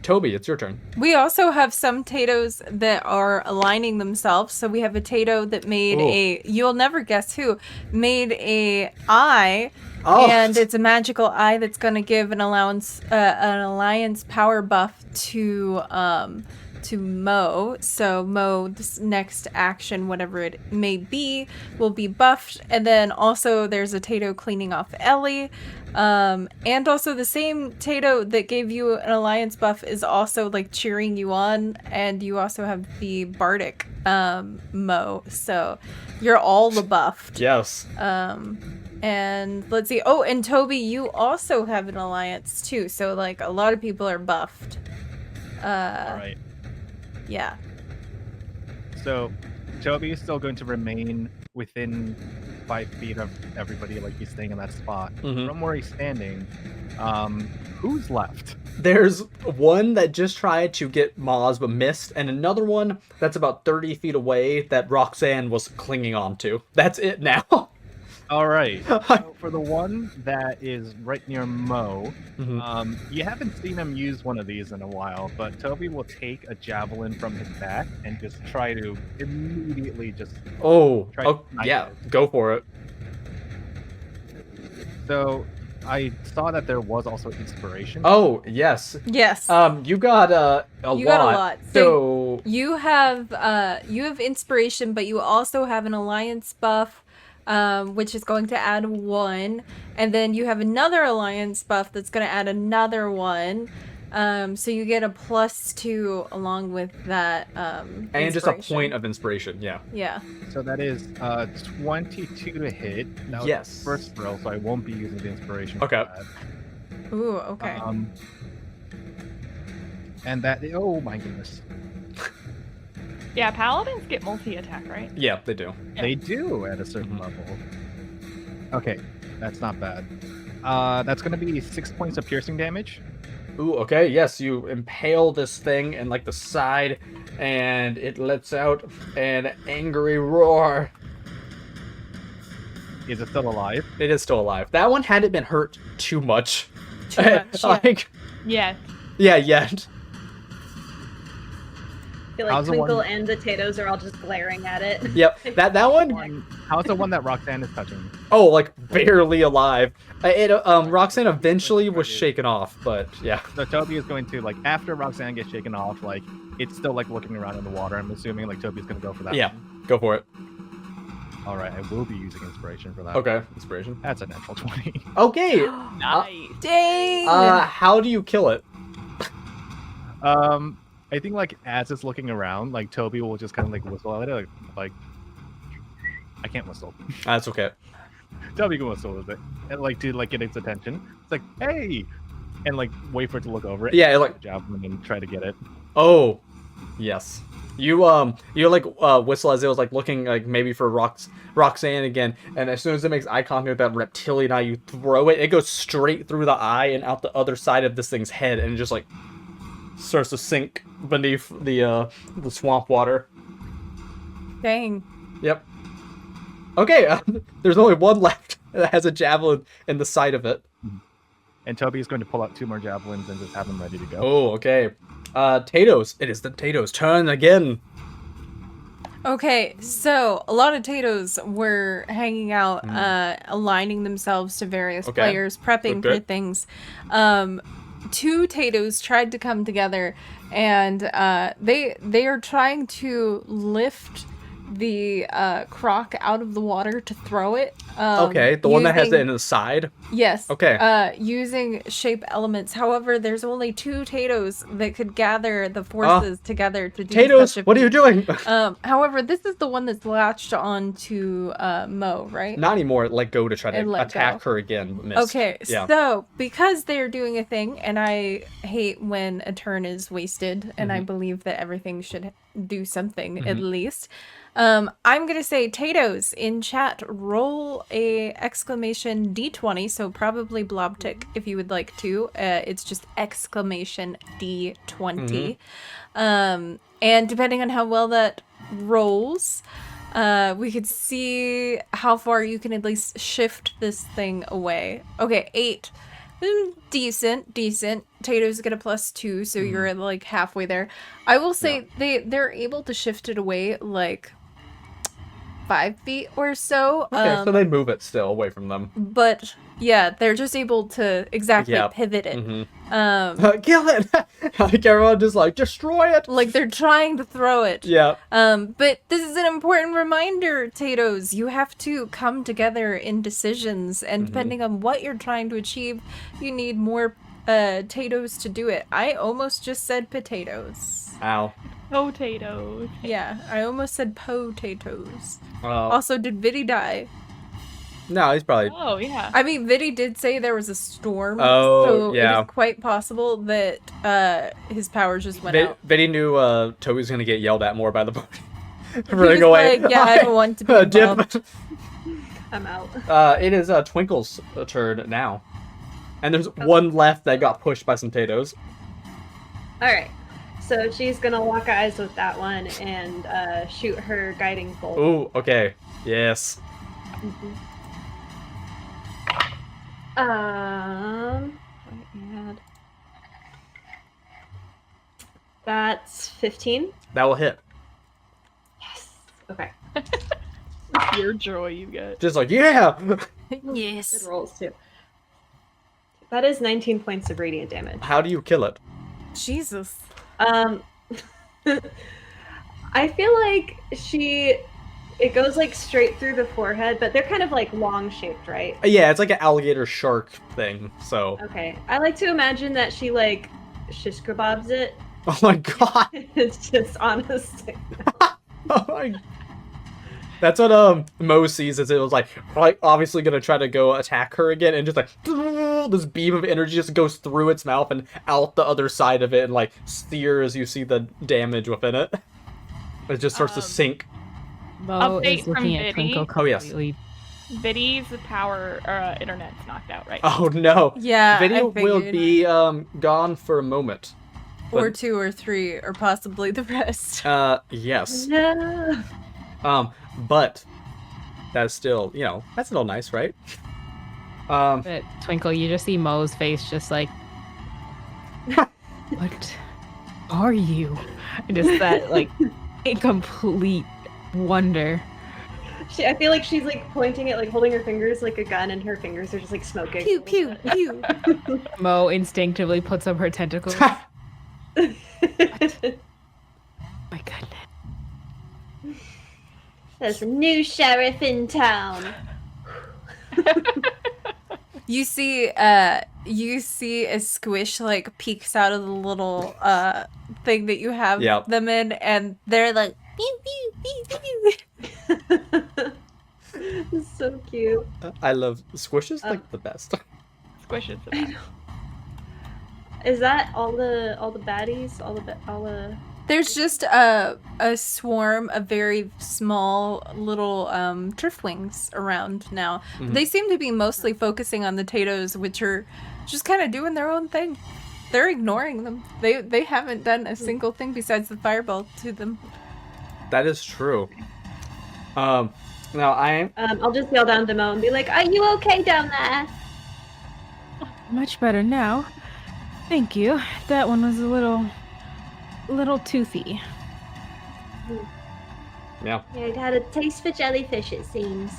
Toby, it's your turn. We also have some Tatoes that are aligning themselves. So we have a Tato that made you'll never guess who, made a eye. Oh. And it's a magical eye that's going to give an alliance power buff to Mo. So Mo's next action, whatever it may be, will be buffed. And then also there's a Tato cleaning off Ellie. And also the same Tato that gave you an alliance buff is also like cheering you on. And you also have the Bardic Mo. So you're all the buffed. Yes. And let's see. Oh, and Toby, you also have an alliance too. So like a lot of people are buffed. All right. Yeah. So Toby is still going to remain within 5 feet of everybody, like he's staying in that spot. Mhm. From where he's standing, who's left? There's one that just tried to get Maz but missed, and another one that's about 30 feet away that Roxanne was clinging onto. That's it now. All right. So for the one that is right near Mo, Mhm. you haven't seen him use one of these in a while, but Toby will take a javelin from his back and just try to immediately just Oh, try to snipe yeah, it. go for it. So I saw that there was also inspiration. Oh, yes. Yes. You got a You lot. got a lot. So you have inspiration, but you also have an alliance buff, which is going to add 1, and then you have another alliance buff that's going to add another 1. So you get a +2 along with that. and just a point of inspiration. Yeah. Yeah. So that is 22 to hit. That was Yes. the first throw, so I won't be using the inspiration. Okay. For Ooh. that. Okay. And that, oh my goodness. Yeah, paladins get multi-attack, right? Yeah, they do. Yeah. They do at a certain Mhm. level. Okay, that's not bad. That's going to be 6 points of piercing damage. Ooh, okay, yes, you impale this thing in like the side, and it lets out an angry roar. Is it still alive? It is still alive. That one hadn't been hurt too much. Too much, yeah. Like, Yes. yeah, yet. I feel like How's the Twinkle one- and Potatoes are all just glaring at it. Yep, that one. How's the one that Roxanne is touching? Oh, like barely alive. Roxanne eventually was shaken off, but yeah. So Toby is going to, like, after Roxanne gets shaken off, like, it's still, like, looking around in the water. I'm assuming, like, Toby's going to go for that. Yeah. one. Go for it. All right, I will be using inspiration for that. Okay, inspiration. That's a natural 20. Okay. Nice. Dang. How do you kill it? I think, like, as it's looking around, like, Toby will just kind of, like, whistle at it, like, I can't whistle. That's okay. Toby can whistle with it, and, like, to, like, get its attention. It's like, hey! And, like, wait for it to look over it. Yeah, it, like- javelin and try to get it. Oh, yes. You like whistle as it was like looking like maybe for Roxanne again, and as soon as it makes eye contact with that reptilian eye, you throw it. It goes straight through the eye and out the other side of this thing's head, and it just like starts to sink beneath the swamp water. Dang. Yep. Okay, there's only one left that has a javelin in the side of it. And Toby is going to pull out 2 more javelins and just have them ready to go. Oh, okay. Tatoes. It is the Tatoes' turn again. Okay, so a lot of Tatoes were hanging out, aligning themselves to various Okay. players, prepping for Good. things. 2 Tatoes tried to come together, and they are trying to lift the croc out of the water to throw it. Okay, the one that has it using- in the side. Yes. Okay. Using shape elements. However, there's only 2 Tatoes that could gather the forces together to do Tatoes, such a what are you feat. doing? However, this is the one that's latched on to Mo, right? Not anymore. Let go to try And to let attack go. her again. But missed. Okay, Yeah. so because they're doing a thing, and I hate when a turn is wasted, and I believe that everything should do something at least. I'm gonna say Tatoes in chat. Roll a exclamation D20, so probably Blobtick if you would like to. It's just exclamation D20. And depending on how well that rolls, we could see how far you can at least shift this thing away. Okay, 8. Decent. Tatoes get a +2, so you're at like halfway there. I will say they're able to shift it away like 5 feet or so. Okay, so they move it still away from them. But yeah, they're just able to exactly Yeah. pivot it. Kill it! Like everyone just like destroy it. Like they're trying to throw it. Yeah. But this is an important reminder, Tatoes. You have to come together in decisions, and depending on what you're trying to achieve, you need more Tatoes to do it. I almost just said potatoes. Ow. Potatoes. Yeah, I almost said potatoes. Oh. Also, did Viddy die? No, he's probably. Oh, yeah. I mean, Viddy did say there was a storm, Oh, so yeah. it is quite possible that his powers just went out. Vinny knew Toby was gonna get yelled at more by the party. Running Just away. like, yeah, I don't want to be involved. Dip. I'm out. It is Twinkle's turn now. And there's one left that got pushed by some potatoes. Alright. So she's gonna lock eyes with that one and shoot her guiding bolt. Ooh, okay. Yes. That's 15. That will hit. Yes. Okay. Pure joy you get. Just like, yeah! Good Yes. rolls too. That is 19 points of radiant damage. How do you kill it? Jesus. I feel like it goes like straight through the forehead, but they're kind of like long shaped, right? Yeah, it's like an alligator shark thing, so. Okay. I like to imagine that she like shish kebabs it. Oh my god! It's just on a stick. Oh my. That's what Mo sees as it was like obviously gonna try to go attack her again, and just like this beam of energy just goes through its mouth and out the other side of it, and like steers. You see the damage within it. It just starts to sink. Mo Update is looking from at Twinkle Oh, yes. completely. Biddy's power internet's knocked out right Oh no! Yeah, Video I will figured. be gone for a moment. Or 2 or 3, or possibly the rest. Yes. No. But that's still, that's still nice, right? But Twinkle, you just see Mo's face just like, what are you? Just that like incomplete wonder. I feel like she's like pointing at like holding her fingers like a gun, and her fingers are just like smoking. Pew, pew, pew. Mo instinctively puts up her tentacles. My goodness. There's a new sheriff in town. You see a squish like peeks out of the little thing that you have Yep. them in, and they're like pew pew pew pew. It's so cute. I love squishes like the best. Squish it. Is that all the baddies? All the There's just a swarm of very small little driftwings around now. Mhm. They seem to be mostly focusing on the Tatos, which are just kind of doing their own thing. They're ignoring them. They haven't done a single thing besides the fireball to them. That is true. Now I'll just yell down to Mo and be like, "Are you okay down there?" Much better now. Thank you. That one was a little toothy. yeah. Yeah, it had a taste for jellyfish, it seems.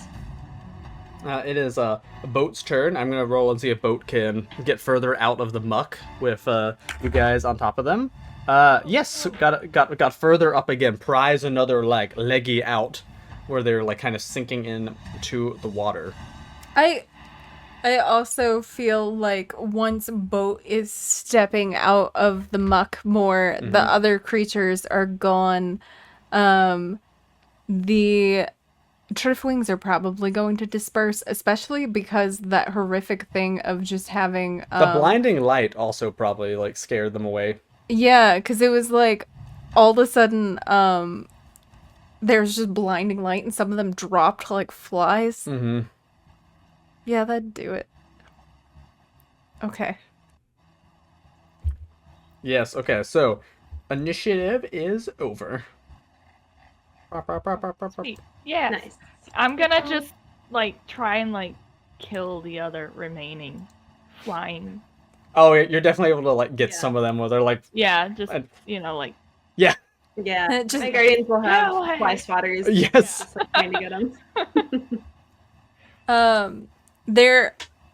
It is a boat's turn. I'm gonna roll and see if boat can get further out of the muck with you guys on top of them. Yes, got further up again. Prize another leggy out, where they're like kind of sinking in to the water. I also feel like once Boat is stepping out of the muck more, the other creatures are gone. The Driftwings are probably going to disperse, especially because that horrific thing of just having The blinding light also probably like scared them away. Yeah, because it was like all of a sudden there's just blinding light, and some of them dropped like flies. Mm-hmm. Yeah, that'd do it. Okay. Yes. Okay. So, initiative is over. Sweet. Yeah. Nice. I'm gonna just like try and like kill the other remaining flying. Oh, you're definitely able to like get Yeah. some of them where they're like, Yeah, just I- like yeah, Yeah, Just- my guardians will have No way. fly spotters. yes. Just like trying to get them.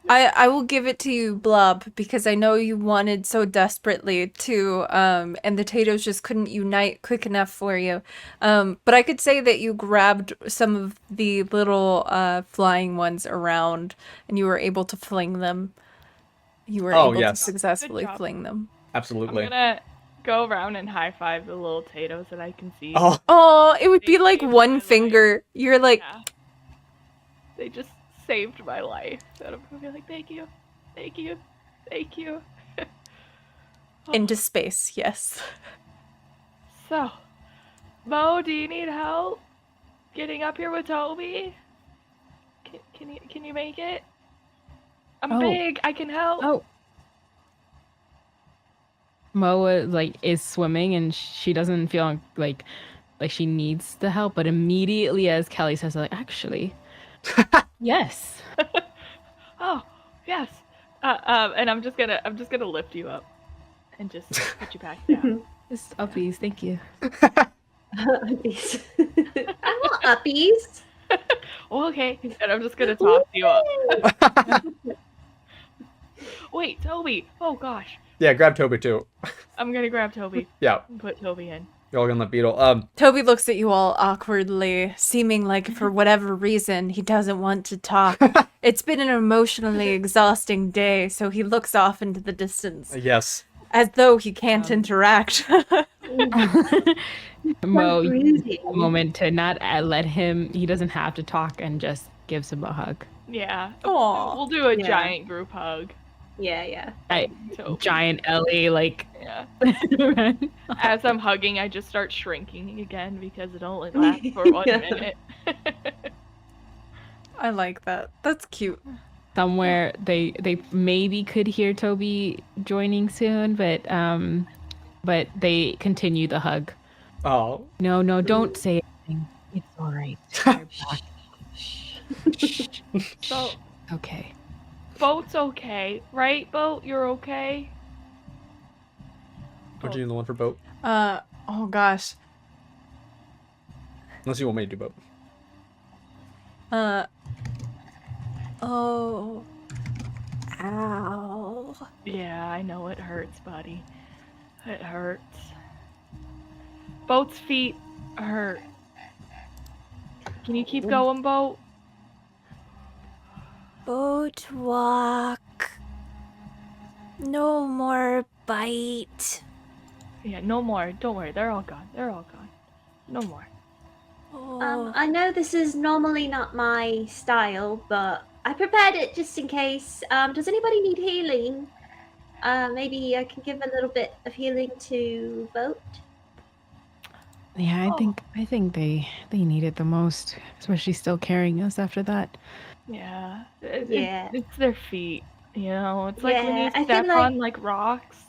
I will give it to you, Blob, because I know you wanted so desperately to, and the Tatos just couldn't unite quick enough for you. But I could say that you grabbed some of the little flying ones around, and you were able to fling them. You were Oh, able yes. to successfully Good job. fling them. Absolutely. I'm gonna go around and high five the little Tatos that I can see. Oh, Oh, it would be like Thank you, one my finger. You're like, Yeah. They just saved my life. And I'm gonna be like, thank you, thank you, thank you. into space, yes. So, Mo, do you need help getting up here with Toby? Can you make it? I'm Oh. big. I can help. Oh. Moa is swimming and she doesn't feel like she needs the help, but immediately as Kelly says, like, actually, yes. Oh, yes. And I'm just gonna lift you up and just put you back down. Just uppies, thank you. Uppies. I want uppies. Well, okay. And I'm just gonna toss you up. Wait, Toby. Oh gosh. Yeah, grab Toby too. I'm gonna grab Toby Yeah, and put Toby in. you're all on the beetle. Toby looks at you all awkwardly, seeming like for whatever reason he doesn't want to talk. It's been an emotionally exhausting day, so he looks off into the distance Yes. as though he can't interact. Mo uses Breathing. a moment to not let him, he doesn't have to talk, and just gives him a hug. Yeah. Aw. We'll do a Yeah. giant group hug. Yeah. Toby. Giant Ellie, Yeah. As I'm hugging, I just start shrinking again because it only lasts for 1 Yeah. minute. I like that. That's cute. somewhere they maybe could hear Toby joining soon, but they continue the hug. Oh. No, don't say anything. It's all right. So, Okay. Boat's okay, right? Boat, you're okay? Would you do the one for boat? Oh gosh. Unless you want me to do boat. Oh. Ow. Yeah, I know it hurts, buddy. It hurts. Boat's feet hurt. Can you keep going, Boat? Boat walk. No more bite. Yeah, no more. Don't worry, they're all gone. They're all gone. No more. Oh, I know this is normally not my style, but I prepared it just in case. Does anybody need healing? Maybe I can give a little bit of healing to Boat. Yeah, I think they need it the most, especially still carrying us after that. Yeah. Yeah. It's their feet. You know, it's like when Yeah, you I feel step like- on like rocks.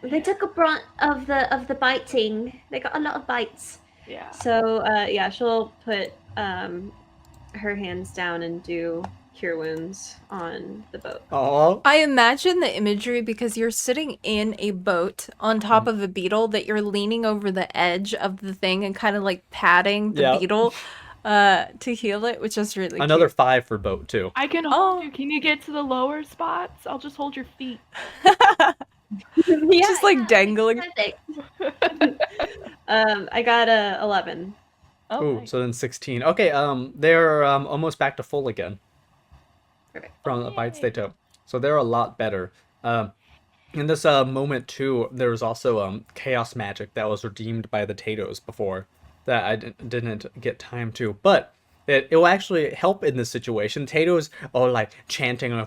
They took a brunt of the biting. They got a lot of bites. Yeah. So yeah, she'll put her hands down and do cure wounds on the boat. Oh. I imagine the imagery because you're sitting in a boat on top of a beetle that you're leaning over the edge of the thing and kind of like patting the Yep. beetle to heal it, which is really Another cute. 5 for boat too. I can hold Oh. you. Can you get to the lower spots? I'll just hold your feet. Yeah, Just like dangling. perfect. I got a 11. Oh, Ooh, nice. so then 16. Okay, they're almost back to full again Perfect. from the bites they took. So they're a lot better. In this moment too, there was also chaos magic that was redeemed by the Tatos before that I didn't get time to, but it will actually help in this situation. Tatos are like chanting and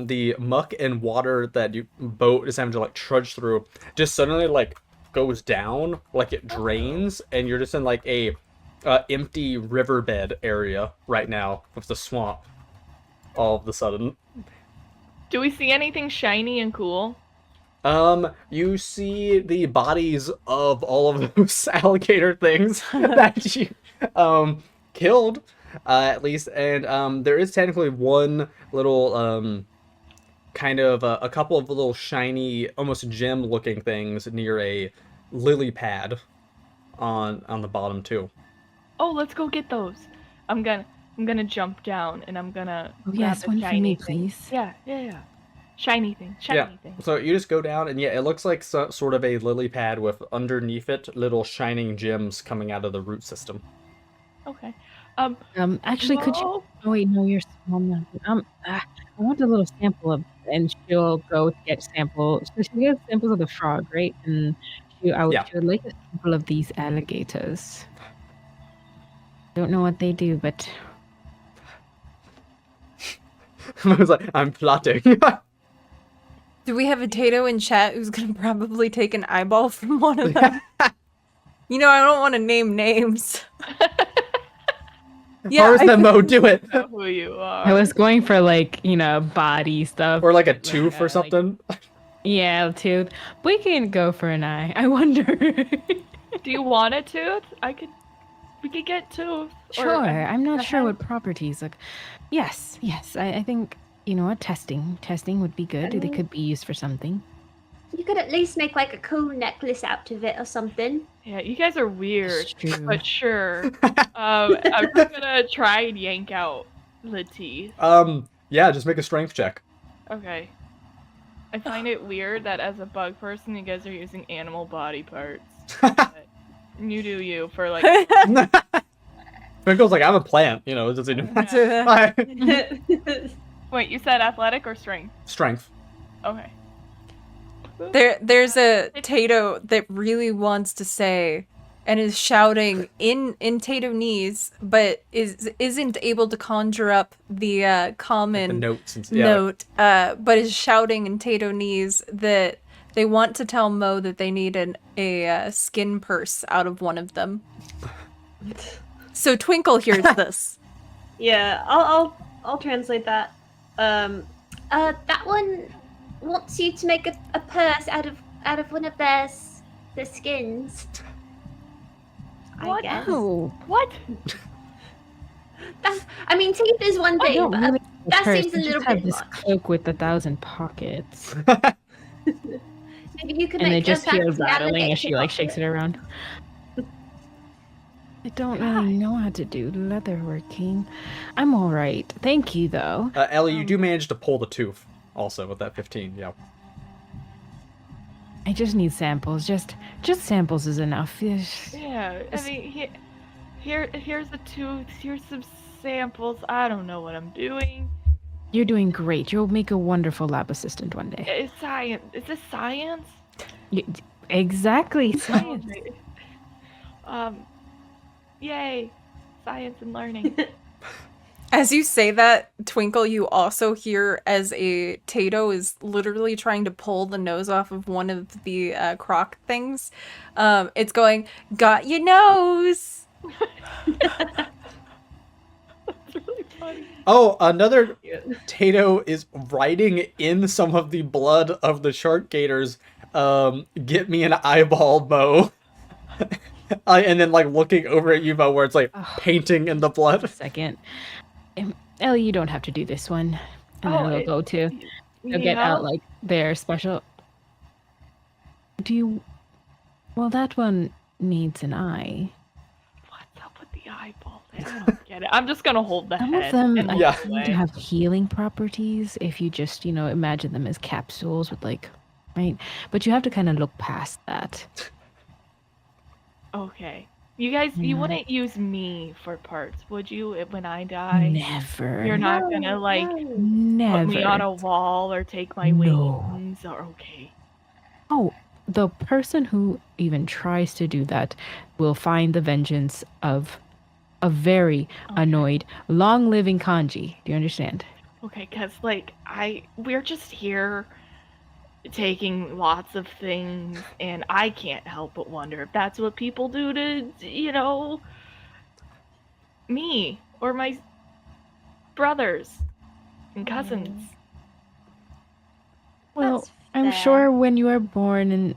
the muck and water that you boat is having to like trudge through just suddenly like goes down, like it drains, and you're just in like a empty riverbed area right now with the swamp all of a sudden. Do we see anything shiny and cool? You see the bodies of all of those alligator things that you, killed, at least, and, there is technically one little, kind of, a couple of little shiny, almost gem-looking things near a lily pad on the bottom, too. Oh, let's go get those. I'm gonna jump down and I'm gonna. Oh, grab yes, the one for shiny me, thing. please. Yeah. Shiny thing. Shiny thing. So you just go down, and yeah, it looks like sort of a lily pad with underneath it little shining gems coming out of the root system. Okay. Actually, could you? Mo? Oh wait, no, you're small now. I want a little sample of, and she'll go to get samples. So she gets samples of the frog, right? And she would like a sample of these alligators. Don't know what they do, but I was like, I'm plotting. Do we have a Tato in chat who's gonna probably take an eyeball from one of them? You know, I don't want to name names. How's I the Mo? Do it. I know who you are. I was going for like, body stuff. Or like a tooth or like- something. Yeah, tooth. We can go for an eye. I wonder. Do you want a tooth? We could get tooth. Sure. I'm not sure head? what properties look. Yes. I think what testing would be good. They could be used for something. You could at least make like a cool necklace out of it or something. Yeah, you guys are weird, It's true. but sure. I'm just gonna try and yank out the teeth. Yeah, just make a strength check. Okay. I find it weird that as a bug person, you guys are using animal body parts. But you do you for like. Twinkle's like, I'm a plant, it doesn't. Wait, you said athletic or strength? Strength. Okay. There's a Tato that really wants to say and is shouting in Tato-nese, but isn't able to conjure up the common The notes and note, but is shouting in Tato-nese that they want to tell Mo that they need a skin purse out of one of them. So Twinkle hears this. Yeah, I'll translate that. That one wants you to make a purse out of one of their skins. I guess. Oh, What? I mean, teeth is one I thing, don't but really that purse. seems a I just little have bit this much. cloak with 1,000 pockets, Maybe you could and make I just a hear fancy rattling as she alligator like shakes it around. I don't really know how to do leatherworking. I'm all right, thank you though. Ellie, you do manage to pull the tooth also with that 15. Yeah. I just need samples. Just samples is enough. Yeah, I mean, here's the tooth. Here's some samples. I don't know what I'm doing. You're doing great. You'll make a wonderful lab assistant one day. It's science. Is this science? Exactly, science. Okay. Yay, science and learning. As you say that, Twinkle, you also hear as a Tato is literally trying to pull the nose off of one of the croc things. It's going, got your nose! That's really funny. Oh, another Tato is writing in some of the blood of the shark gators. Get me an eyeball, Mo. And then like looking over at you, Mo, where it's like painting in the blood. Second. Ellie, you don't have to do this one. And then they'll go to they'll get out like their special. Well, that one needs an eye. What's up with the eyeball? I don't get it. I'm just gonna hold the Some head. of them and Yeah. walk seem to away. have healing properties if you just, imagine them as capsules with like, right? But you have to kind of look past that. Okay. You guys, you Yeah. wouldn't use me for parts, would you? When I die, Never. you're not gonna like Never. put me on a wall or take my No. wings, or okay. Oh, the person who even tries to do that will find the vengeance of a very annoyed, long-living kanji. Do you understand? Okay, cause like we're just here taking lots of things, and I can't help but wonder if that's what people do to, me or my brothers and cousins. Well, That's I'm fair. sure when you are born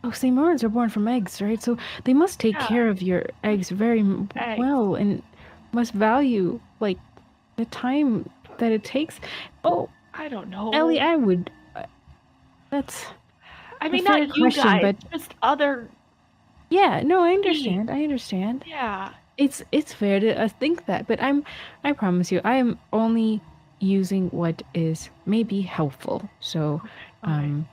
Seymourans are born from eggs, right? So they must take Yeah. care of your eggs very Eggs. well and must value like the time that it takes. Oh, I don't know. Ellie, I would. That's I mean, fair not you question, guys, but- just other. yeah. No, I understand. I understand. Yeah. It's fair to think that, but I promise you, I am only using what is maybe helpful. So, Okay.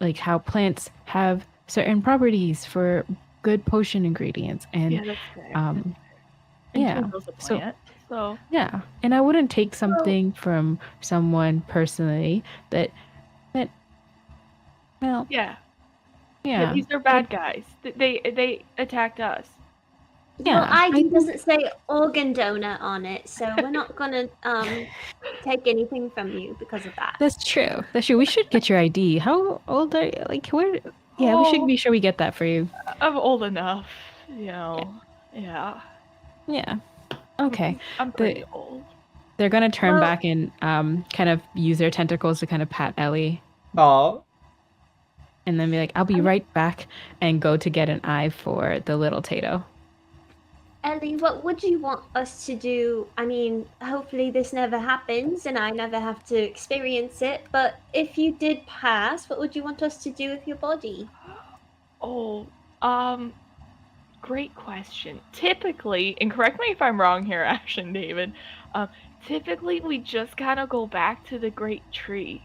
like how plants have certain properties for good potion ingredients, and Yeah, that's fair. um, And yeah, Twinkle's a so- plant, so yeah, and I wouldn't take something from someone personally that, well, yeah. yeah, These are bad guys. They attacked us. yeah. Well, ID doesn't say organ donor on it, so we're not gonna take anything from you because of that. That's true. That's true. We should get your ID. How old are you? Like, where? Yeah, we should Oh. be sure we get that for you. I'm old enough, you know. Yeah. Yeah. Okay. I'm pretty old. They're gonna turn Well- back and kind of use their tentacles to kind of pat Ellie, Aw. and then be like, "I'll be right back," and go to get an eye for the little Tato. Ellie, what would you want us to do? I mean, hopefully this never happens and I never have to experience it, but if you did pass, what would you want us to do with your body? Oh, great question. Typically, and correct me if I'm wrong here, Action David, typically we just kind of go back to the great tree.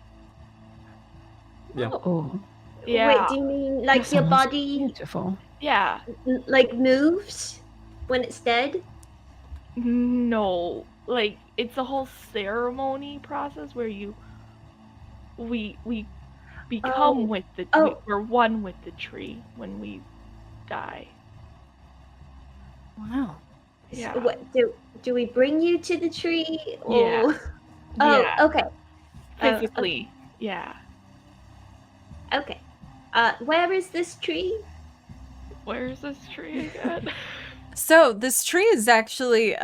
Yeah. Oh, Yeah. Wait, do you mean like that your sounds body beautiful. Yeah. like moves when it's dead? No. Like, it's a whole ceremony process where we become with the we're one with the tree when we die. Wow. Yeah. So what do we bring you to the tree? Or... Yeah. Oh, Yeah. okay. Physically. Yeah. Okay. Where is this tree? Where's this tree again? So this tree is actually,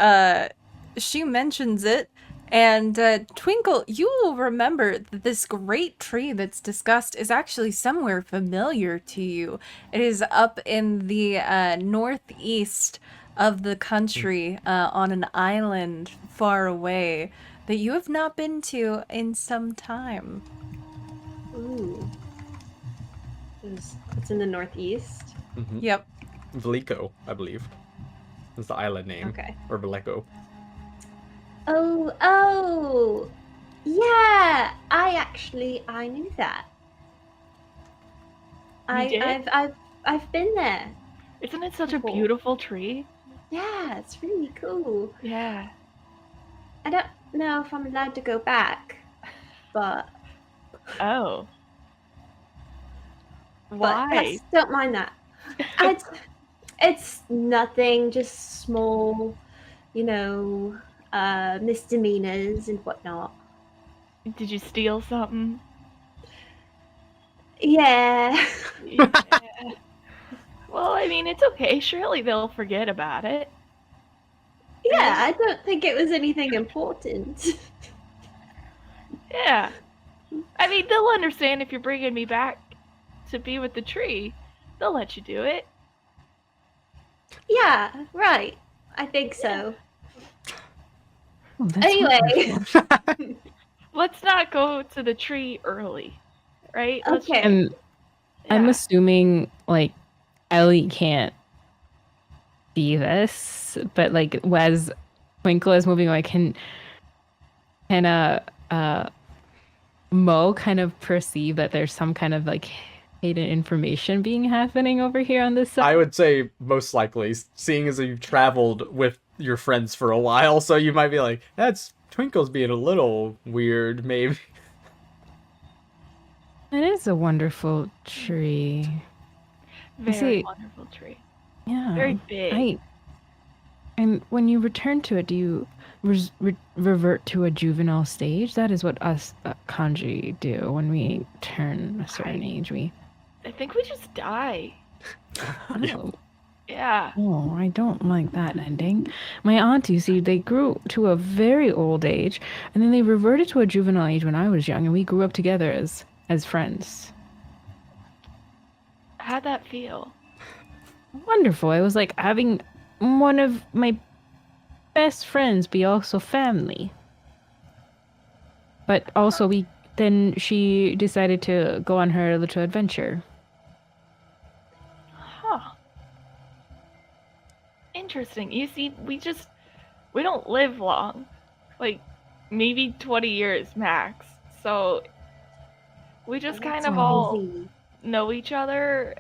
she mentions it, and Twinkle, you will remember that this great tree that's discussed is actually somewhere familiar to you. It is up in the northeast of the country, on an island far away that you have not been to in some time. Ooh. It's in the northeast. Mm-hmm. Yep. Velico, I believe. Is the island name. Okay. Or Veleco. Oh, yeah. I knew that. You did? I've been there. Isn't it such a Cool. beautiful tree? Yeah, it's really cool. Yeah. I don't know if I'm allowed to go back, but Oh. but Why? don't mind that. It's nothing, just small, misdemeanors and whatnot. Did you steal something? Yeah. Yeah. Well, I mean, it's okay. Surely they'll forget about it. Yeah, I don't think it was anything important. Yeah. I mean, they'll understand if you're bringing me back to be with the tree. They'll let you do it. Yeah, right. I think so. Oh, that's Anyway. wonderful. Let's not go to the tree early, right? Let's Okay. And I'm yeah. assuming like Ellie can't see this, but like as Twinkle is moving away, can Mo kind of perceive that there's some kind of like hidden information being happening over here on this side? I would say most likely, seeing as you've traveled with your friends for a while, so you might be like, that's Twinkle's being a little weird, maybe. It is a wonderful tree. Very see- wonderful tree. Yeah. Very big. And when you return to it, do you revert to a juvenile stage? That is what us kanji do when we turn a certain age. I think we just die. Oh, Yeah. oh, I don't like that ending. My aunt, you see, they grew to a very old age, and then they reverted to a juvenile age when I was young, and we grew up together as friends. How'd that feel? Wonderful. It was like having one of my best friends be also family. But also then she decided to go on her little adventure. Huh. Interesting. You see, we don't live long. Like, maybe 20 years max. So, we just kind of all Easy. know each other,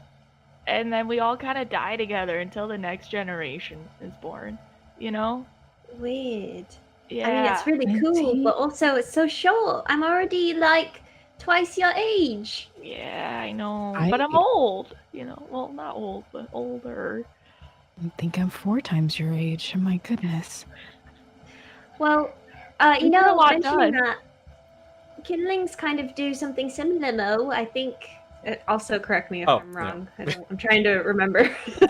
and then we all kind of die together until the next generation is born. You know? Weird. Yeah. I mean, it's really And cool, see- but also it's so short. I'm already like twice your age. Yeah, I know. I- But I'm old. You know? Well, not old, but older. I think I'm 4 times your age. My goodness. Well, You get a lot mentioning done. that, kindlings kind of do something similar, Mo. I think. Also, correct me if Oh, I'm yeah. wrong. I'm trying to remember.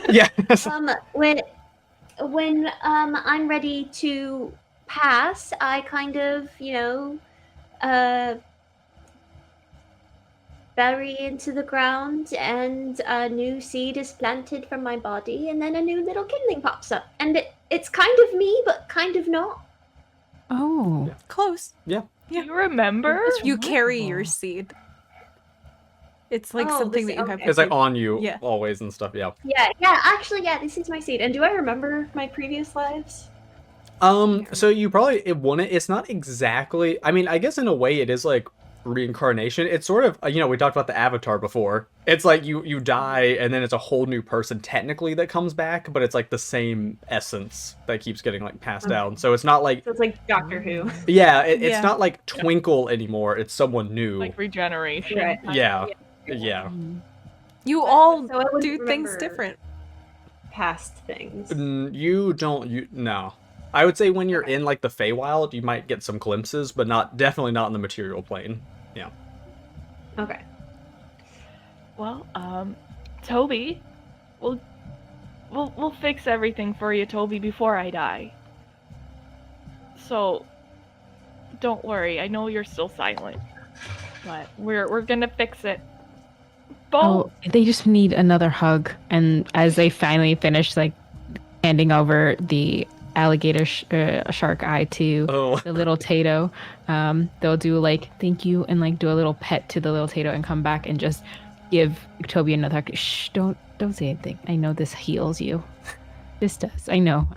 Yeah. When I'm ready to pass, I kind of, bury into the ground, and a new seed is planted from my body, and then a new little kindling pops up, and it's kind of me, but kind of not. Oh, Close. Yeah. Do you remember? You carry your remarkable. seed. It's like Oh, something this- that you have. okay. It's like on you Yeah. always and stuff. Yeah. Yeah, actually, yeah, this is my seed. And do I remember my previous lives? So you probably it wouldn't. It's not exactly. I mean, I guess in a way it is like reincarnation. It's sort of we talked about the Avatar before. It's like you die and then it's a whole new person technically that comes back, but it's like the same essence that keeps getting like passed down. So it's not like So it's like Doctor Who. yeah, it's Yeah. not like Twinkle anymore. It's someone new. Like regeneration. Right. Yeah. Yeah. You all So I wouldn't do things remember different. Past things. You don't. No. I would say when you're in like the Feywild, you might get some glimpses, but definitely not in the material plane. Yeah. Okay. Well, Toby, we'll fix everything for you, Toby, before I die. So, don't worry. I know you're still silent, but we're gonna fix it. oh, they just need another hug. And as they finally finish, like handing over the alligator shark eye to Oh. the little Tato, they'll do like thank you and like do a little pet to the little Tato and come back and just give Toby another hug. Shh, don't say anything. I know this heals you. This does. I know.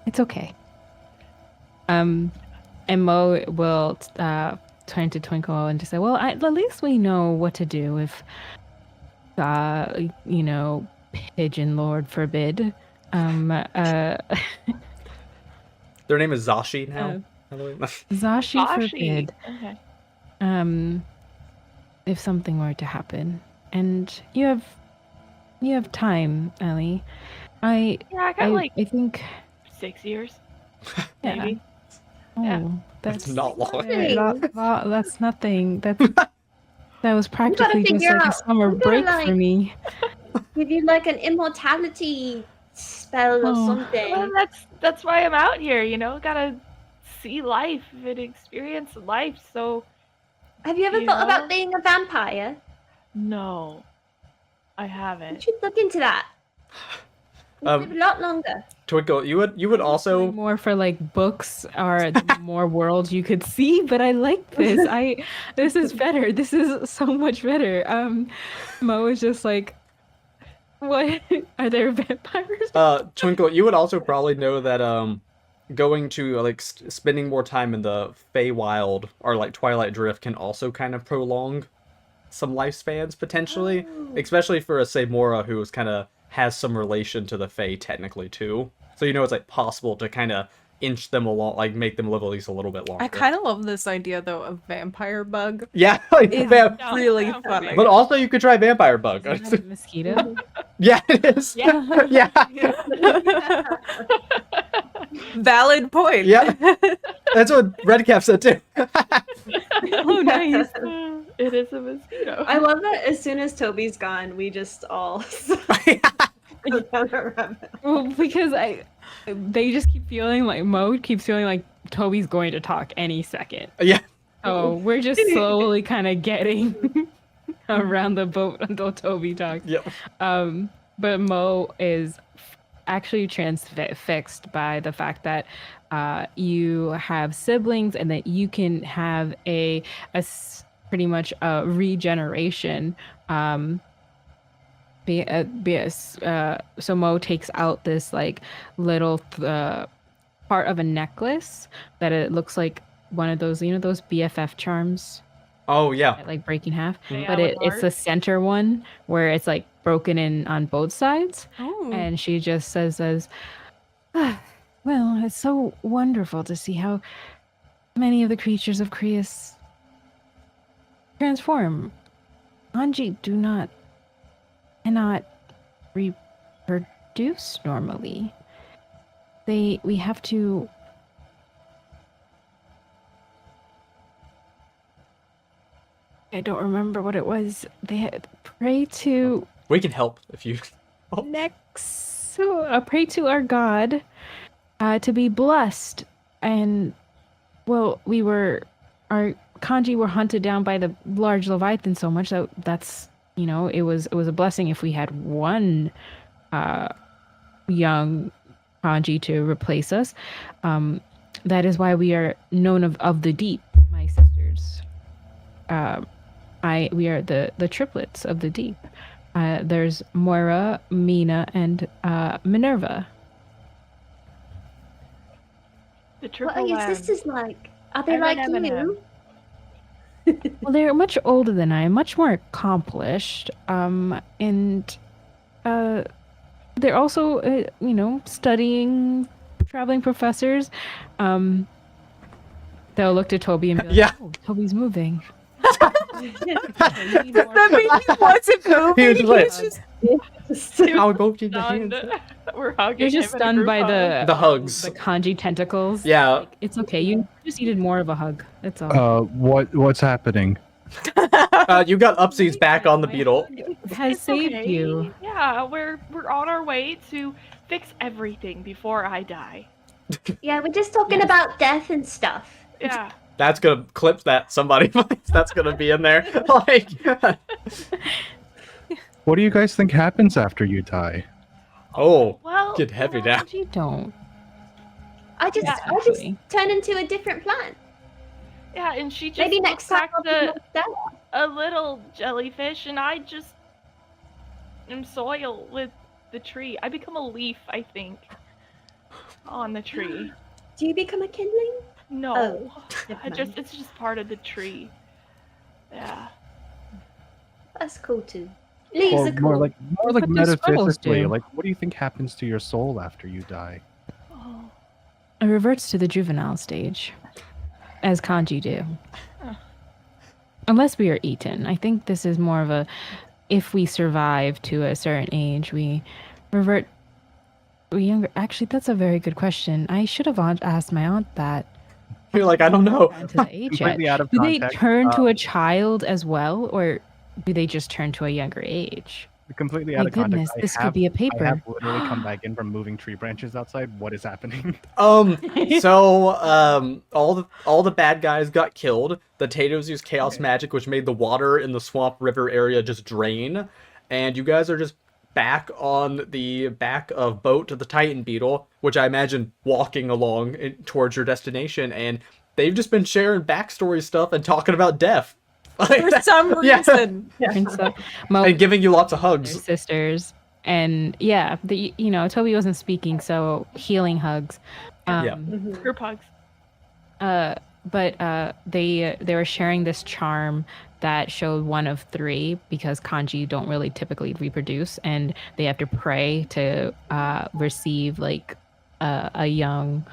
It's okay. And Mo will turn to Twinkle and just say, well, at least we know what to do if Pigeon Lord forbid. Their name is Zashi now. I believe. Zashi Ashi. forbid. Okay. If something were to happen, and you have time, Ellie. Yeah, I got like I think 6 years, yeah. maybe. Oh, Yeah. That's not long. That's nothing. That was practically just figure like a out- summer I'm gonna, break for like- me. Give you like an immortality spell or Oh. something. Well, that's why I'm out here. Gotta see life and experience life. So Have you ever You thought know? about being a vampire? no, I You haven't. should look into that. You Um, live a lot longer. Twinkle, you would also More for like books or more worlds you could see, but I like this. This is better. This is so much better. Mo is just like, what? Are there vampires? Twinkle, you would also probably know that going to like spending more time in the Feywild or like Twilight Drift can also kind of prolong some lifespans potentially, especially for a Samora who is kind of has some relation to the Fey technically too. So it's like possible to kind of inch them along, like make them live at least a little bit longer. I kind of love this idea though of vampire bug. Yeah, like It's No, really no, funny. but also you could try vampire bug. Is that a mosquito? Yeah, it is. Yeah. Yeah. Valid point. Yeah. That's what Redcap said too. Oh, nice. It is a mosquito. I love that as soon as Toby's gone, we just all go down a rabbit. Well, because they just keep feeling like Mo keeps feeling like Toby's going to talk any second. Yeah. So we're just slowly kind of getting around the boat until Toby talks. Yep. But Mo is actually transfixed by the fact that you have siblings and that you can have pretty much a regeneration. So Mo takes out this like little part of a necklace that it looks like one of those, those BFF charms, Oh yeah. that, like break in half. Yeah, But with it's the hearts. center one where it's like broken in on both sides. Oh. And she just says, well, it's so wonderful to see how many of the creatures of Creus transform. Anji cannot reproduce normally. We have to I don't remember what it was. They had pray to We can help if you. Oh. pray to our god to be blessed. And well, our kanji were hunted down by the large leviathan so much that that's it was a blessing if we had one young kanji to replace us. That is why we are known of the deep, my sisters. We are the triplets of the deep. There's Moira, Mina, and Minerva. The What triple are your M. sisters like? Are they I'm like an you? Well, they're much older than I am, much more accomplished. And they're also, studying, traveling professors. They'll look to Toby and be like, Yeah. "Oh, Toby's moving." Does that mean he wasn't moving? He was just like, Just- I'll go to the Stunned. hands. We're hugging You're just him in a stunned group by hug. The hugs. the kanji tentacles. Yeah. It's okay. You just needed more of a hug. That's all. What's happening? You got Upsies back on the beetle. Has It's saved okay. you. Yeah, we're on our way to fix everything before I die. Yeah, we're just talking about death and stuff. Yeah. That's gonna clip that somebody. That's gonna be in there. Like, What do you guys think happens after you die? oh, Well, get heavy you know, now. You don't. I just Actually. turn into a different plant. Yeah, and she just Maybe looks next time back I'll be to more stellar. a little jellyfish, and I just am soil with the tree. I become a leaf, I think, on the tree. Do you become a kindling? No, Oh, never mind. it's just part of the tree. Yeah. That's cool too. Leaves Or are cool. more like That's what the squirrels metaphysically, do. like what do you think happens to your soul after you die? Oh. It reverts to the juvenile stage, as kanji do. Huh. Unless we are eaten. I think this is more of a, if we survive to a certain age, we revert. We younger. Actually, that's a very good question. I should have asked my aunt that. You're like, I don't know. To the age yet. Completely out of Do they context. turn to a child as well, or do they just turn to a younger age? Completely My out of goodness, context. this could be a I paper. have literally come back in from moving tree branches outside. What is happening? All the bad guys got killed. The Tatos used chaos magic, which made the water in the swamp river area just drain. And you guys are just back on the back of boat to the Titan Beetle, which I imagine walking along towards your destination. And they've just been sharing backstory stuff and talking about death. For some Yeah. reason. And so, Mo, And giving you lots of their hugs. sisters, and yeah, Toby wasn't speaking, so healing hugs. Yeah. Group hugs. But they were sharing this charm that showed one of three, because kanji don't really typically reproduce, and they have to pray to receive like a young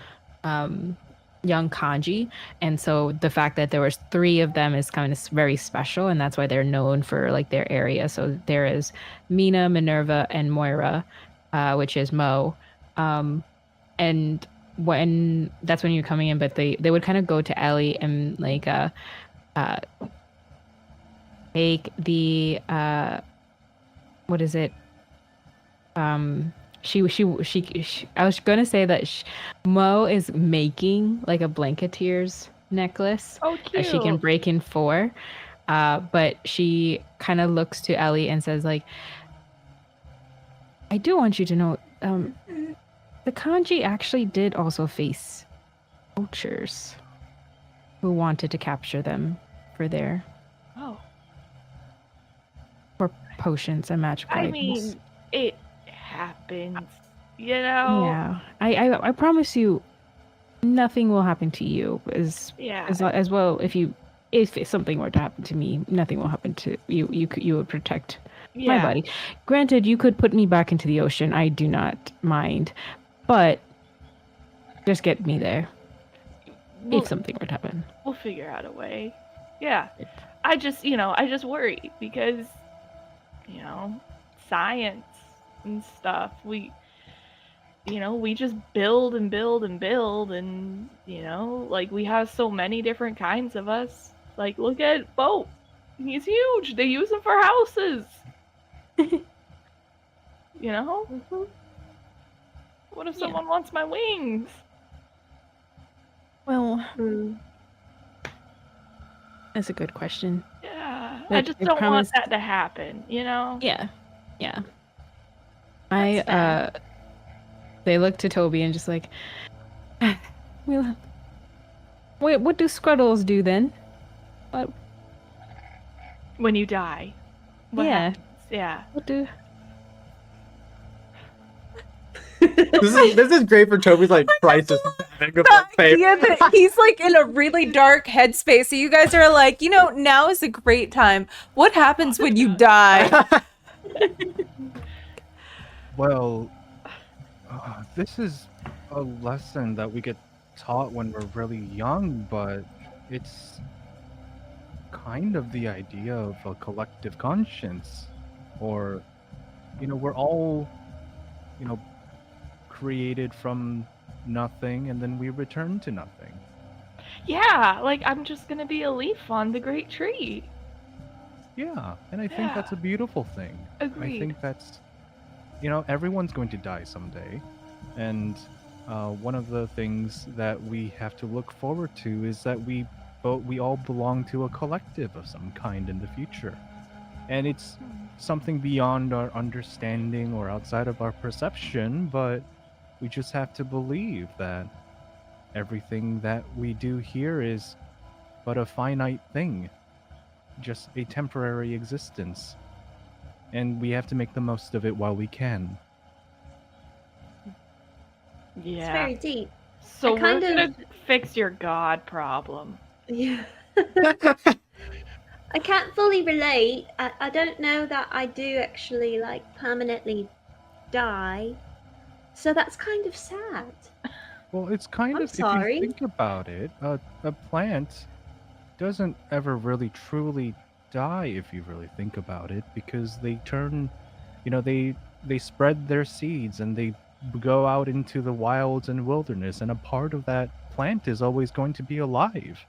kanji. And so the fact that there was three of them is kind of very special, and that's why they're known for like their area. So there is Mina, Minerva, and Moira, which is Mo. And that's when you're coming in, but they would kind of go to Ellie and like take the what is it? She I was gonna say that Mo is making like a Blanketeers necklace Oh, cute. that she can break in four. But she kind of looks to Ellie and says like, I do want you to know, the kanji actually did also face poachers who wanted to capture them for their Oh. potions and magical I items. mean, it happens. You know? Yeah, I promise you, nothing will happen to you. Yeah. As well, if something were to happen to me, nothing will happen to you. You would protect my Yeah. body. Granted, you could put me back into the ocean. I do not mind, but just get me there We'll, if something were to happen. we'll figure out a way. Yeah. I just worry because, science and stuff. We just build and build and build, and, like, we have so many different kinds of us. Like, look at Boat. He's huge. They use him for houses. You know? Mhm. What if Yeah. someone wants my wings? Well, Hmm. that's a good question. Yeah. I But just they don't want promised- that to happen, you know? Yeah. Yeah. That's fair. They look to Toby and just like, well, wait, what do Scruddles do then? What? When you die. What Yeah. happens? Yeah. What do? This is great for Toby's like crisis. The idea that he's like in a really dark headspace, so you guys are like, now is a great time. What happens when you die? Well, this is a lesson that we get taught when we're really young, but it's kind of the idea of a collective conscience. Or, we're all, created from nothing and then we return to nothing. Yeah, like I'm just gonna be a leaf on the great tree. Yeah, and I think that's a beautiful thing. Agreed. I think that's, everyone's going to die someday. And one of the things that we have to look forward to is that we all belong to a collective of some kind in the future. And it's something beyond our understanding or outside of our perception, but we just have to believe that everything that we do here is but a finite thing, just a temporary existence. And we have to make the most of it while we can. It's Yeah. very deep. So I kind we're of- gonna fix your god problem. Yeah. I can't fully relate. I don't know that I do actually like permanently die. So that's kind of sad. Well, it's kind I'm of, sorry. if you think about it, a plant doesn't ever really truly die if you really think about it, because they turn, they spread their seeds and they go out into the wilds and wilderness, and a part of that plant is always going to be alive,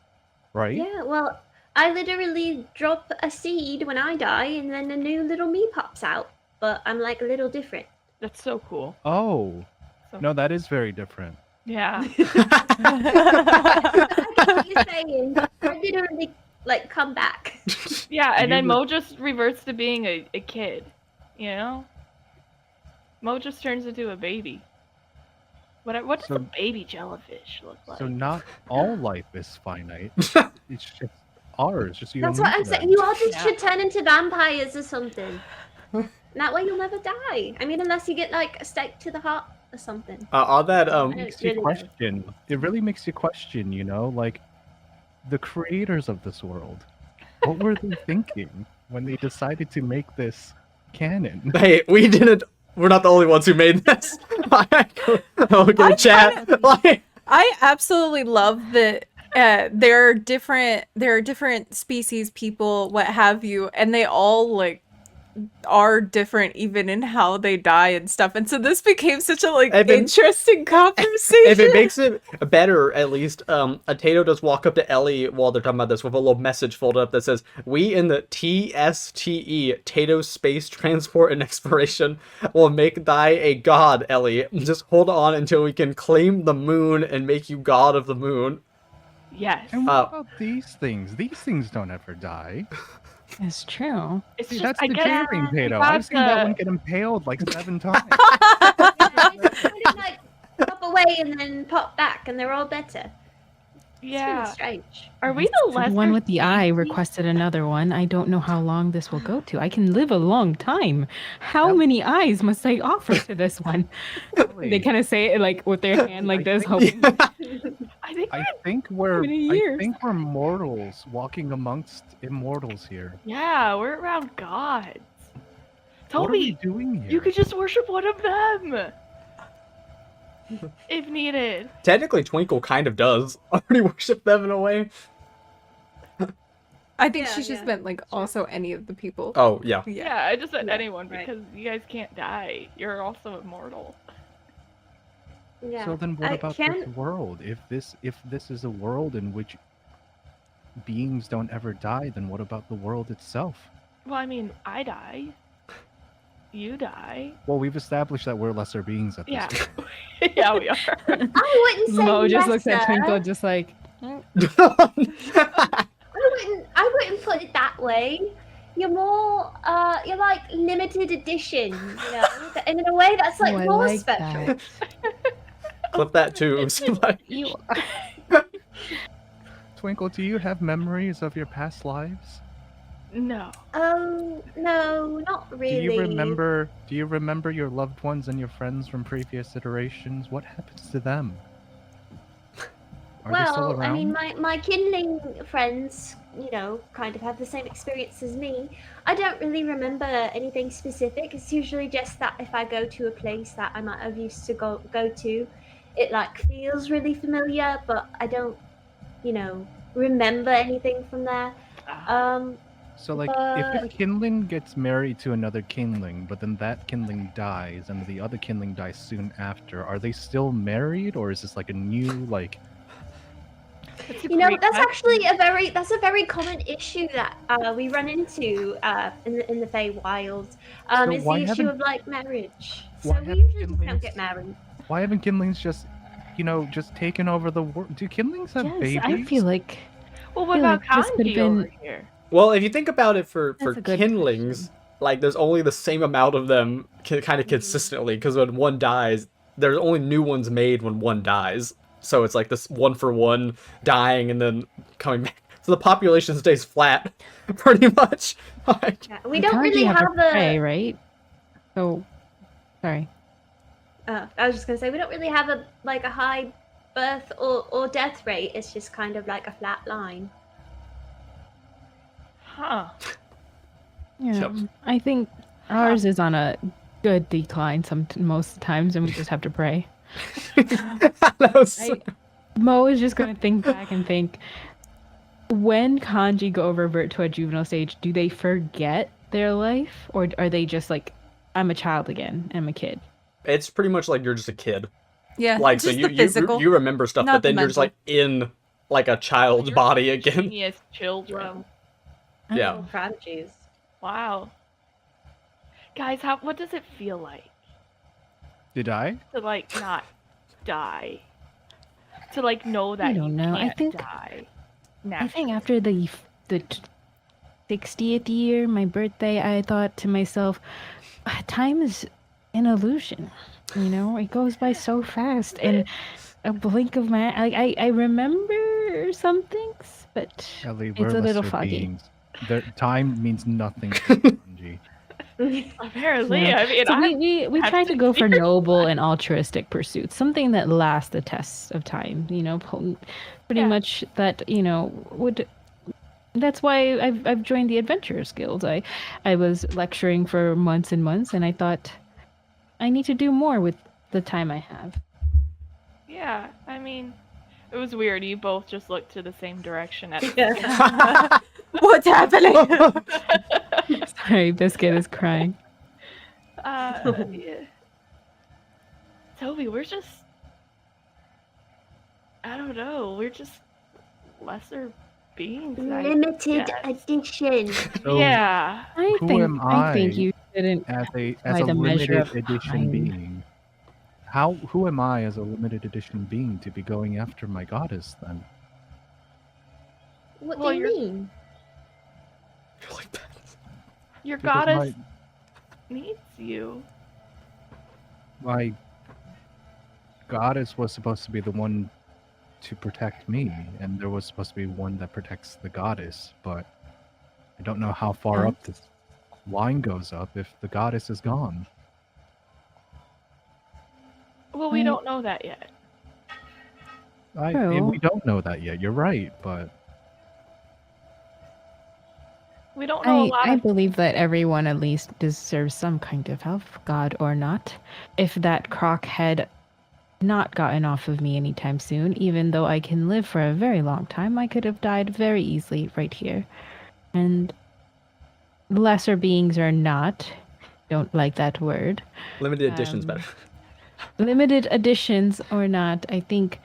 right? Yeah, well, I literally drop a seed when I die and then a new little me pops out. But I'm like a little different. That's so cool. Oh, So, no, that is very different. Yeah. I get what you're saying. I literally like come back. Yeah, and You then would- Mo just reverts to being a kid, you know? Mo just turns into a baby. What does So- a baby jellyfish look like? So not all life is finite. It's just ours. Just you That's don't what know I'm that. saying. You all just Yeah. should turn into vampires or something. That way you'll never die. I mean, unless you get like a stake to the heart or something. On that, I don't Makes you really know. question. It really makes you question, like the creators of this world. What were they thinking when they decided to make this canon? hey, we're not the only ones who made this. Look at the chat. Like, I absolutely love that there are different species, people, what have you, and they all like are different even in how they die and stuff. And so this became such a like If it- interesting conversation. if it makes it better, at least, a Tato does walk up to Ellie while they're talking about this with a little message folded up that says, "We in the TSTE, Tato Space Transport and Exploration, will make thy a god, Ellie. Just hold on until we can claim the moon and make you god of the moon." Yes. And what about these things? These things don't ever die. It's true. It's See, just, that's I the guess, J-ring you Tato. I've seen that gotta- one get impaled like 7 times. Yeah, they just kind of like pop away and then pop back, and they're all better. It's Yeah. really strange. Are we the The lesser one with the eye species? requested another one. I don't know how long this will go to. I can live a long time. How Yep. many eyes must I offer to this one? They kind of say it like with their hand like this, hoping. I think I think we're many years? mortals walking amongst immortals here. yeah, we're around gods. What are we Toby, doing here? you could just worship one of them. If needed. Technically, Twinkle kind of does already worship them in a way. I think Yeah, she just yeah. meant like also any of the people. Oh, yeah. Yeah, I just said Yeah, anyone right. because you guys can't die. You're also immortal. Yeah. So then what I about can- this world? If this is a world in which beings don't ever die, then what about the world itself? Well, I mean, I die. You die. Well, we've established that we're lesser beings at this Yeah. point. Yeah, we are. I wouldn't say Mo just looks at lesser. Twinkle just like, I wouldn't put it that way. You're more, you're like limited edition, you know, and in a way that's like oh, I more like special. that. Clip that too. Somebody. You Twinkle, do you have memories of your past lives? No. Oh no, not really. Do you remember your loved ones and your friends from previous iterations? What happens to them? Are they still Well, around? I mean, my kindling friends, you know, kind of have the same experience as me. I don't really remember anything specific. It's usually just that if I go to a place that I might have used to go to, it like feels really familiar, but I don't, you know, remember anything from there. So, like, if but- a kindling gets married to another kindling, but then that kindling dies, and the other kindling dies soon after, are they still married, or is this like a new, like... You know, that's actually a very common issue that we run into in the Feywild. So It's why the issue haven't- of like marriage. So why we haven't usually just don't kindlings- get married. Why haven't kindlings just, you know, just taken over the world? Do kindlings have yes, babies? I feel like Well, what feel about like this could've Kanji been- over here? Well, if you think about it for That's a good kindlings, question. like there's only the same amount of them kind of consistently, because when one dies, there's only new ones made when one dies. So it's like this one for one dying and then coming back. So the population stays flat, pretty much. Like, Yeah, we the don't kanji really have have to pray, a. right? So, sorry. I was just gonna say we don't really have a high birth or death rate. It's just kind of like a flat line. Huh. Yeah, Yep. I think ours is on a good decline most times, and we just have to pray. that was Mo is just going to think back and think, when kanji go revert to a juvenile stage, do they forget their life, or are they just like, I'm a child again, I'm a kid? it's pretty much like you're just a kid. Yeah, Like just so the physical. you remember stuff, not but then the you're just like in like a child's You're body again. Genius children. Yeah. Oh, prodigies. Wow. Guys, what does it feel like Did I? to like not die? To like know that I don't you know. I can't think- die. I think after the 60th year, my birthday, I thought to myself, time is an illusion. You know, it goes by so fast, and a blink of my I remember some things, but Ellie, it's we're a little lesser foggy. beings. Time means nothing to kanji. Apparently, Yeah. I mean, So I'm we have try to go for 60 years. noble and altruistic pursuits, something that lasts the tests of time. You know, pretty Yeah. much that would. That's why I've joined the Adventurers Guild. I was lecturing for months and months, and I thought I need to do more with the time I have. Yeah, I mean, it was weird. You both just looked to the same direction at What's happening? Sorry, Biscuit is crying. yeah. Toby, we're just I don't know, we're just lesser beings. Limited guess. edition. So, Yeah. I Who think am I think I you shouldn't. as By a the measure limited of edition time. being, who am I as a limited edition being to be going after my goddess then? What Well, do you you're- mean? Your Because goddess needs you. my goddess was supposed to be the one to protect me, and there was supposed to be one that protects the goddess, but I don't know how far up this line goes up if the goddess is gone. Well, we Right. don't know that yet. True. We don't know that yet. You're right, but We don't know a lot I of believe that everyone at least deserves some kind of help, God or not. If that croc had not gotten off of me anytime soon, even though I can live for a very long time, I could have died very easily right here. And lesser beings or not, don't like that word. Limited editions Um, better. Limited editions or not, I think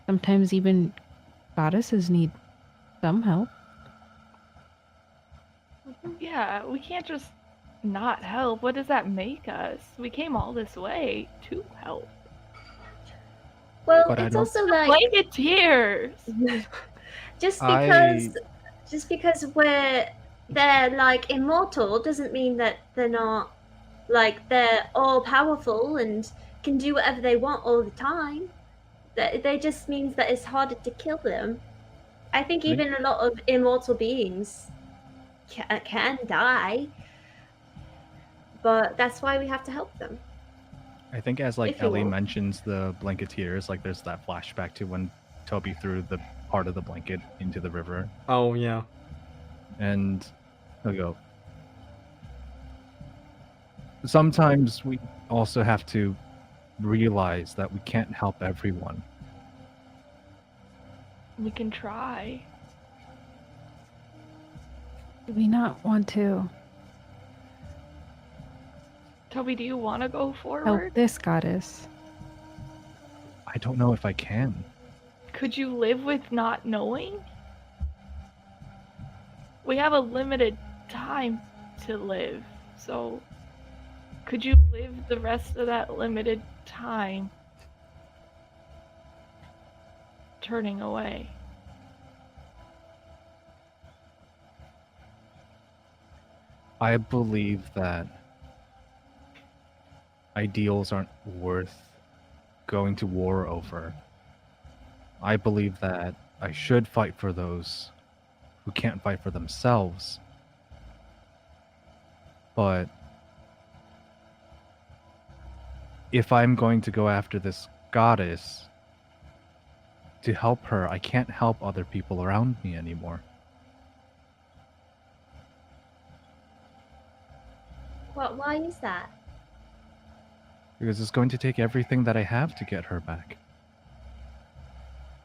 sometimes even goddesses need some help. Yeah, we can't just not help. What does that make us? We came all this way to help. Well, But I it's don't- also like Blanketeers! just I- because they're like immortal doesn't mean that they're not like they're all powerful and can do whatever they want all the time. That they just means that it's harder to kill them. I think Right. even a lot of immortal beings can die, but that's why we have to help them. I think as like If you Ellie will. mentions the blanketeers, like there's that flashback to when Toby threw the part of the blanket into the river, Oh yeah. and he'll go. Sometimes we also have to realize that we can't help everyone. We can try. Do we not want to Toby, do you want to go help forward? this goddess? I don't know if I can. Could you live with not knowing? We have a limited time to live, so could you live the rest of that limited time turning away? I believe that ideals aren't worth going to war over. I believe that I should fight for those who can't fight for themselves. But if I'm going to go after this goddess to help her, I can't help other people around me anymore. What? Why is that? Because it's going to take everything that I have to get her back.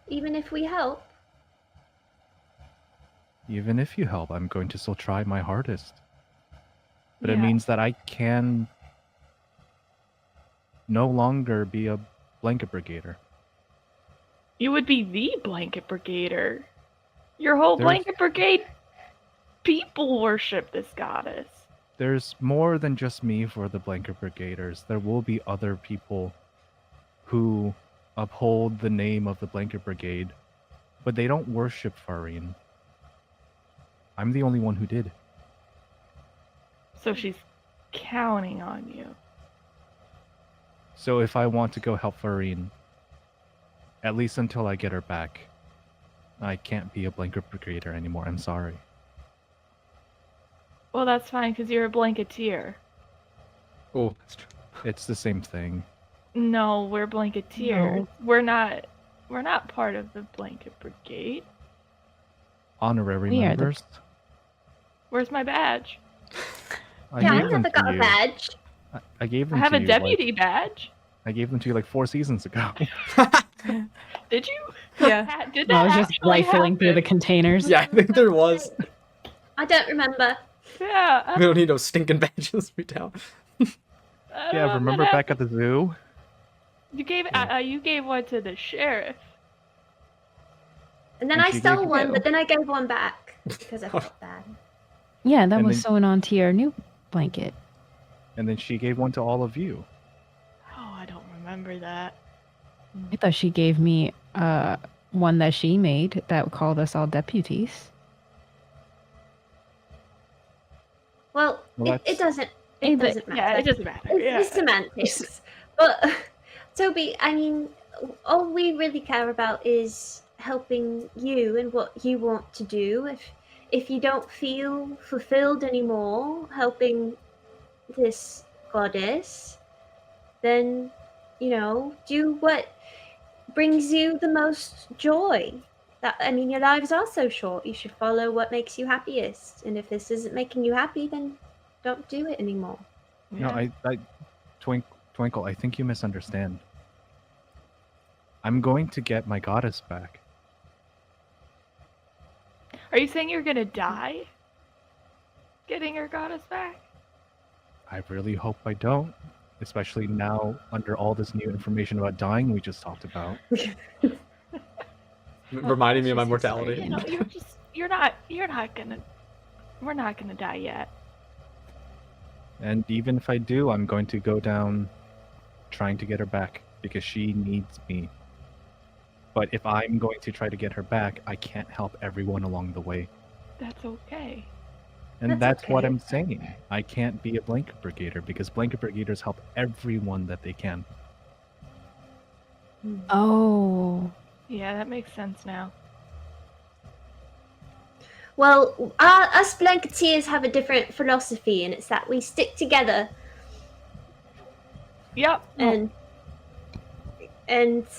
Even if we help, Even if you help, I'm going to still try my hardest. But it Yeah. means that I can no longer be a blanket brigader. You would be the blanket brigader. Your whole There's- blanket brigade people worship this goddess. There's more than just me for the blanket brigaders. There will be other people who uphold the name of the blanket brigade, but they don't worship Farine. I'm the only one who did. So she's counting on you. So if I want to go help Farine, at least until I get her back, I can't be a blanket brigader anymore. I'm sorry. Well, that's fine because you're a blanketeer. Oh, that's true. It's the same thing. No, we're blanketeers. We're not part of the blanket brigade. Honorary We are the- members. Where's my badge? I yeah, I gave them never to got a you. badge. I gave I them have to a you, deputy badge. I gave them to you like 4 seasons ago. Did you? Yeah. Did that I was just actually rifling through the happen? containers. Yeah, I think there was. I don't remember. Yeah. We don't need no stinking badges. We don't. I don't Yeah, know remember what back at the zoo? You gave Yeah. you gave one to the sheriff. And then And I she stole gave one, you. but then I gave one back because I felt bad. Yeah, that And was then- sewn onto your new blanket. And then she gave one to all of you. Oh, I don't remember that. I thought she gave me one that she made that called us all deputies. Well, Well, it that's- doesn't. Hey, It but- doesn't matter. Yeah, it doesn't matter. It's, Yeah. it's semantics. But Toby, I mean, all we really care about is helping you and what you want to do. If you don't feel fulfilled anymore helping this goddess, then do what brings you the most joy. That I mean, your lives are so short. You should follow what makes you happiest. And if this isn't making you happy, then don't do it anymore. No, I Twinkle, I think you misunderstand. I'm going to get my goddess back. Are you saying you're gonna die? Getting your goddess back? I really hope I don't. Especially now, under all this new information about dying we just talked about. Reminding me of my You mortality. know, You're not gonna. We're not gonna die yet. And even if I do, I'm going to go down trying to get her back because she needs me. But if I'm going to try to get her back, I can't help everyone along the way. That's okay. And That's that's what okay. I'm saying. I can't be a blanket brigader because blanket brigaders help everyone that they can. Oh. Yeah, that makes sense now. Well, us Blanketeers have a different philosophy, and it's that we stick together. Yep. And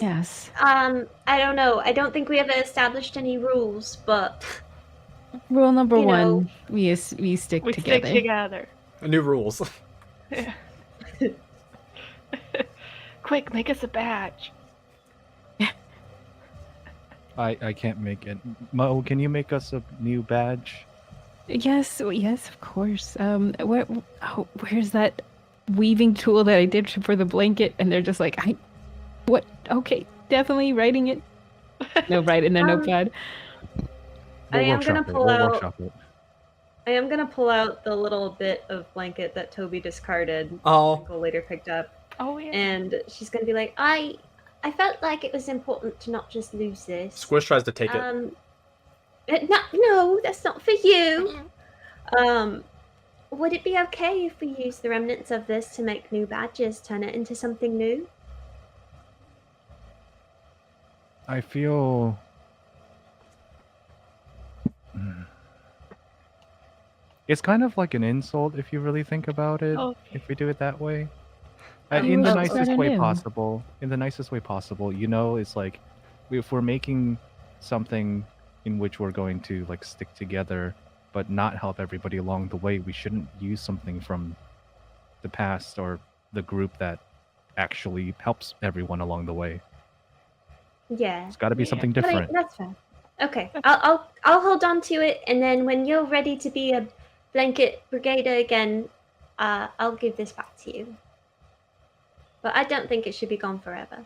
Yes. I don't know. I don't think we ever established any rules, but Rule number you know. one: we stick We together. stick together. New rules. Yeah. Quick, make us a badge. I can't make it. Mo, can you make us a new badge? Yes, of course. Where's that weaving tool that I did for the blanket? And they're just like, what? Okay, definitely writing it. No, write it in their notepad. I am gonna pull We'll out- workshop it. I am gonna pull out the little bit of blanket that Toby discarded. Oh. Uncle later picked up, Oh yeah. and she's gonna be like, I felt like it was important to not just lose this. Squish tries to take it. No, that's not for you. Would it be okay if we use the remnants of this to make new badges, turn it into something new? I feel. It's kind of like an insult if you really think about it. Okay. If we do it that way, Oh, in the let's start nicest way anew. possible. In the nicest way possible, it's like if we're making something in which we're going to like stick together, but not help everybody along the way, we shouldn't use something from the past or the group that actually helps everyone along the way. Yeah. It's got to be Yeah. something But different. that's fair. Okay, I'll hold on to it, and then when you're ready to be a blanket brigader again, I'll give this back to you. But I don't think it should be gone forever.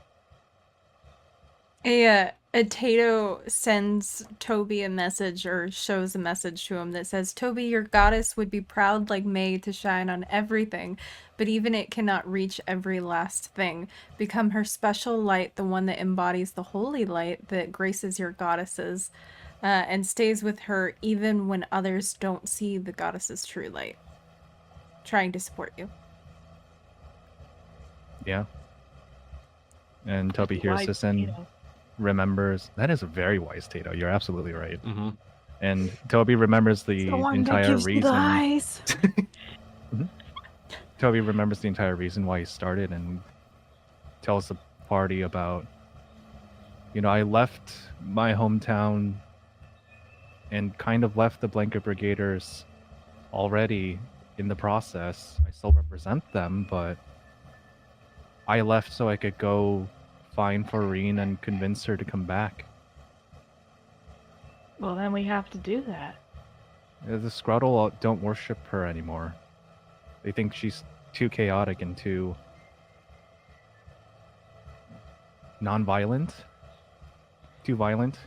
A Tato sends Toby a message or shows a message to him that says, Toby, your goddess would be proud like May to shine on everything, but even it cannot reach every last thing. Become her special light, the one that embodies the holy light that graces your goddesses, and stays with her even when others don't see the goddess's true light. Trying to support you. Yeah. And Toby hears Wise this and potato. remembers. That is a very wise Tato. You're absolutely right. Mm-hmm. And Toby remembers the entire reason. eyes. Toby remembers the entire reason why he started and tells the party about, I left my hometown and kind of left the Blanket Brigaders already in the process. I still represent them, but I left so I could go find Faurine and convince her to come back. Well, then we have to do that. The Scruttle don't worship her anymore. They think she's too chaotic and too non-violent. Too violent.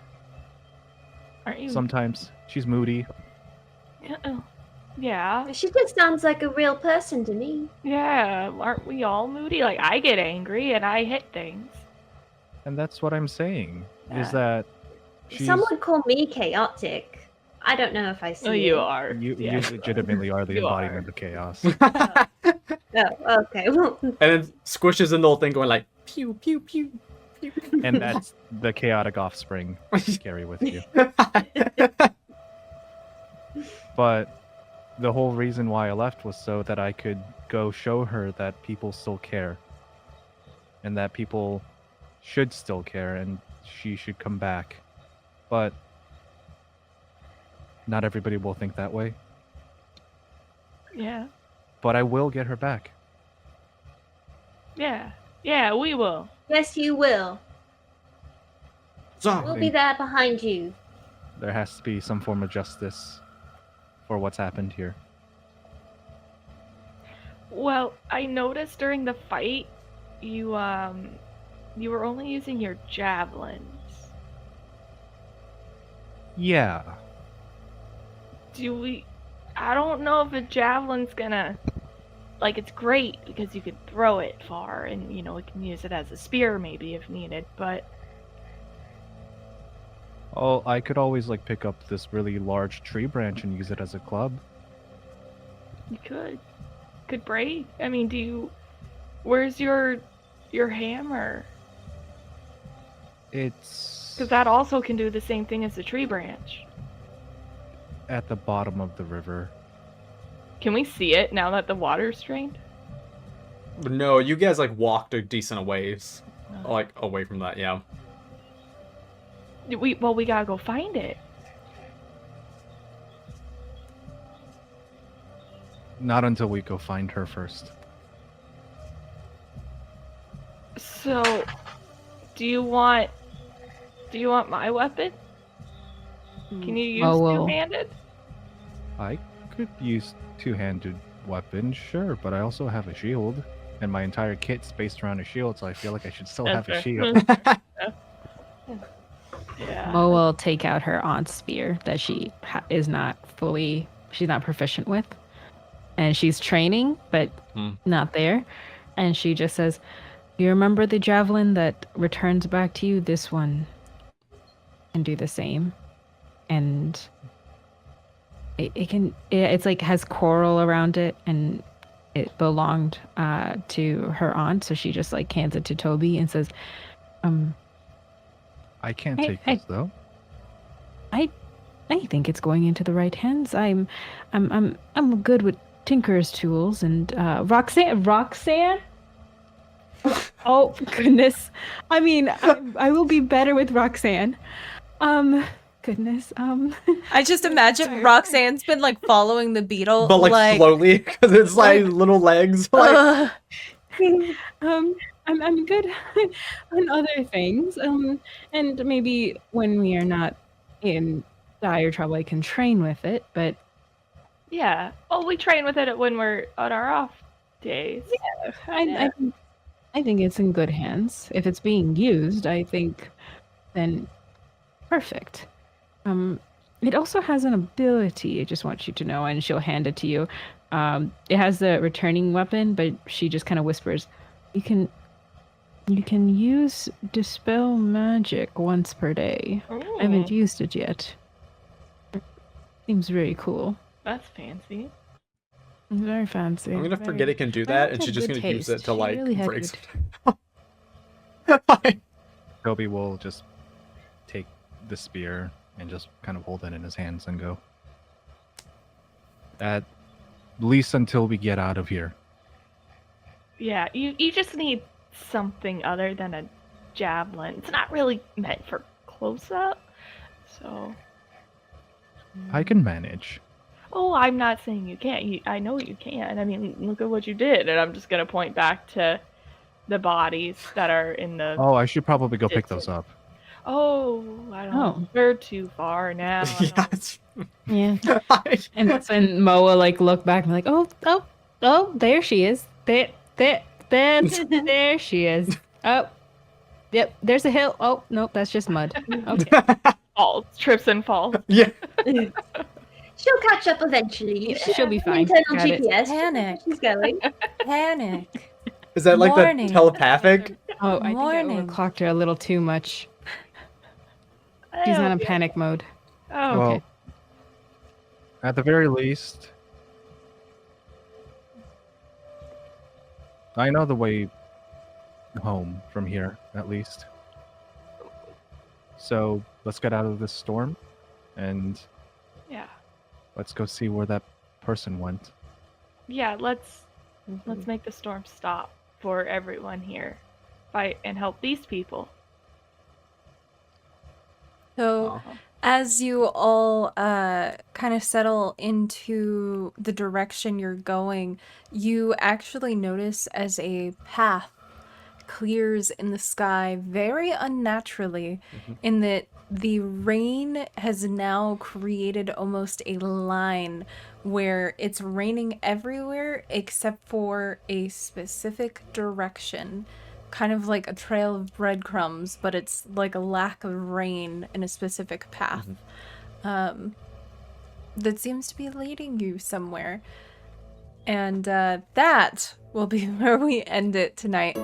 Aren't you? Sometimes she's moody. Yeah. She just sounds like a real person to me. Yeah. Aren't we all moody? Like, I get angry and I hit things. And that's what I'm saying. Yeah. Is that she's Some would call me chaotic. I don't know if I see Oh, you it. are. you Yeah. legitimately are the You embodiment are. of chaos. Oh, okay. Well, And then Squish is in the whole thing going like, pew, pew, pew, pew. And that's the chaotic offspring you carry with you. But the whole reason why I left was so that I could go show her that people still care. And that people should still care and she should come back. But not everybody will think that way. Yeah. But I will get her back. Yeah. Yeah, we will. yes, you will. We'll be there behind you. There has to be some form of justice for what's happened here. Well, I noticed during the fight, you were only using your javelins. Yeah. I don't know if a javelin's gonna, like, it's great because you could throw it far and, you know, we can use it as a spear maybe if needed, but Oh, I could always like pick up this really large tree branch and use it as a club. you could break. I mean, where's your hammer? It's Because that also can do the same thing as the tree branch. at the bottom of the river. Can we see it now that the water's drained? No, you guys like walked a decent ways, like away from that. Yeah. We gotta go find it. Not until we go find her first. So, do you want my weapon? Can you use Oh, well. two-handed? I could use two-handed weapons, sure, but I also have a shield, and my entire kit's based around a shield, so I feel like I should still That's have a fair. shield. Yeah. Mo will take out her aunt's spear that she she's not proficient with. And she's training, but not there. And she just says, you remember the javelin that returns back to you? This one can do the same. And it's like has coral around it, and it belonged to her aunt. So she just like hands it to Toby and says, I can't Hey, take hey. this though. I think it's going into the right hands. I'm good with tinker's tools, and Roxanne. Oh goodness! I mean, I will be better with Roxanne. Goodness. I just imagine Roxanne's been like following the beetle, But like slowly, because it's like little legs. Like, I'm good on other things. And maybe when we are not in dire trouble, I can train with it. But Yeah. Well, we train with it when we're on our off days. I think it's in good hands. If it's being used, I think then perfect. It also has an ability, I just want you to know, and she'll hand it to you. It has the returning weapon, but she just kind of whispers, you can use dispel magic once per day. I haven't used it yet. Seems very cool. That's fancy. Very fancy. I'm gonna very- forget it can do My that, aunt and had she's just good gonna use it taste. to She like really had break good- something. Toby will just take the spear and just kind of hold it in his hands and go. At least until we get out of here. Yeah, you just need something other than a javelin. It's not really meant for close up, so. I can manage. Oh, I'm not saying you can't. I know you can. I mean, look at what you did, and I'm just gonna point back to the bodies that are in the. Oh, I should probably go pick those up. Oh, I don't know. We're too far now. Yeah, it's- Yeah. And that's when Mo will like look back and be like, oh, there she is. There she is. Oh, yep, there's a hill. Oh, nope, that's just mud. Okay. Falls, trips and falls. Yeah. She'll catch up eventually. She'll be fine. Internal Got it. GPS. Panic. She's going. Panic. Is that like Morning. the telepathic? Oh, I think I Morning. overclocked her a little too much. She's on a panic mode. Oh, Well, okay. at the very least, I know the way home from here, at least. So let's get out of this storm, and yeah. let's go see where that person went. Yeah, let's make the storm stop for everyone here. Fight and help these people. So, as you all kind of settle into the direction you're going, you actually notice as a path clears in the sky very unnaturally, in that the rain has now created almost a line where it's raining everywhere except for a specific direction. Kind of like a trail of breadcrumbs, but it's like a lack of rain in a specific path. that seems to be leading you somewhere. And that will be where we end it tonight.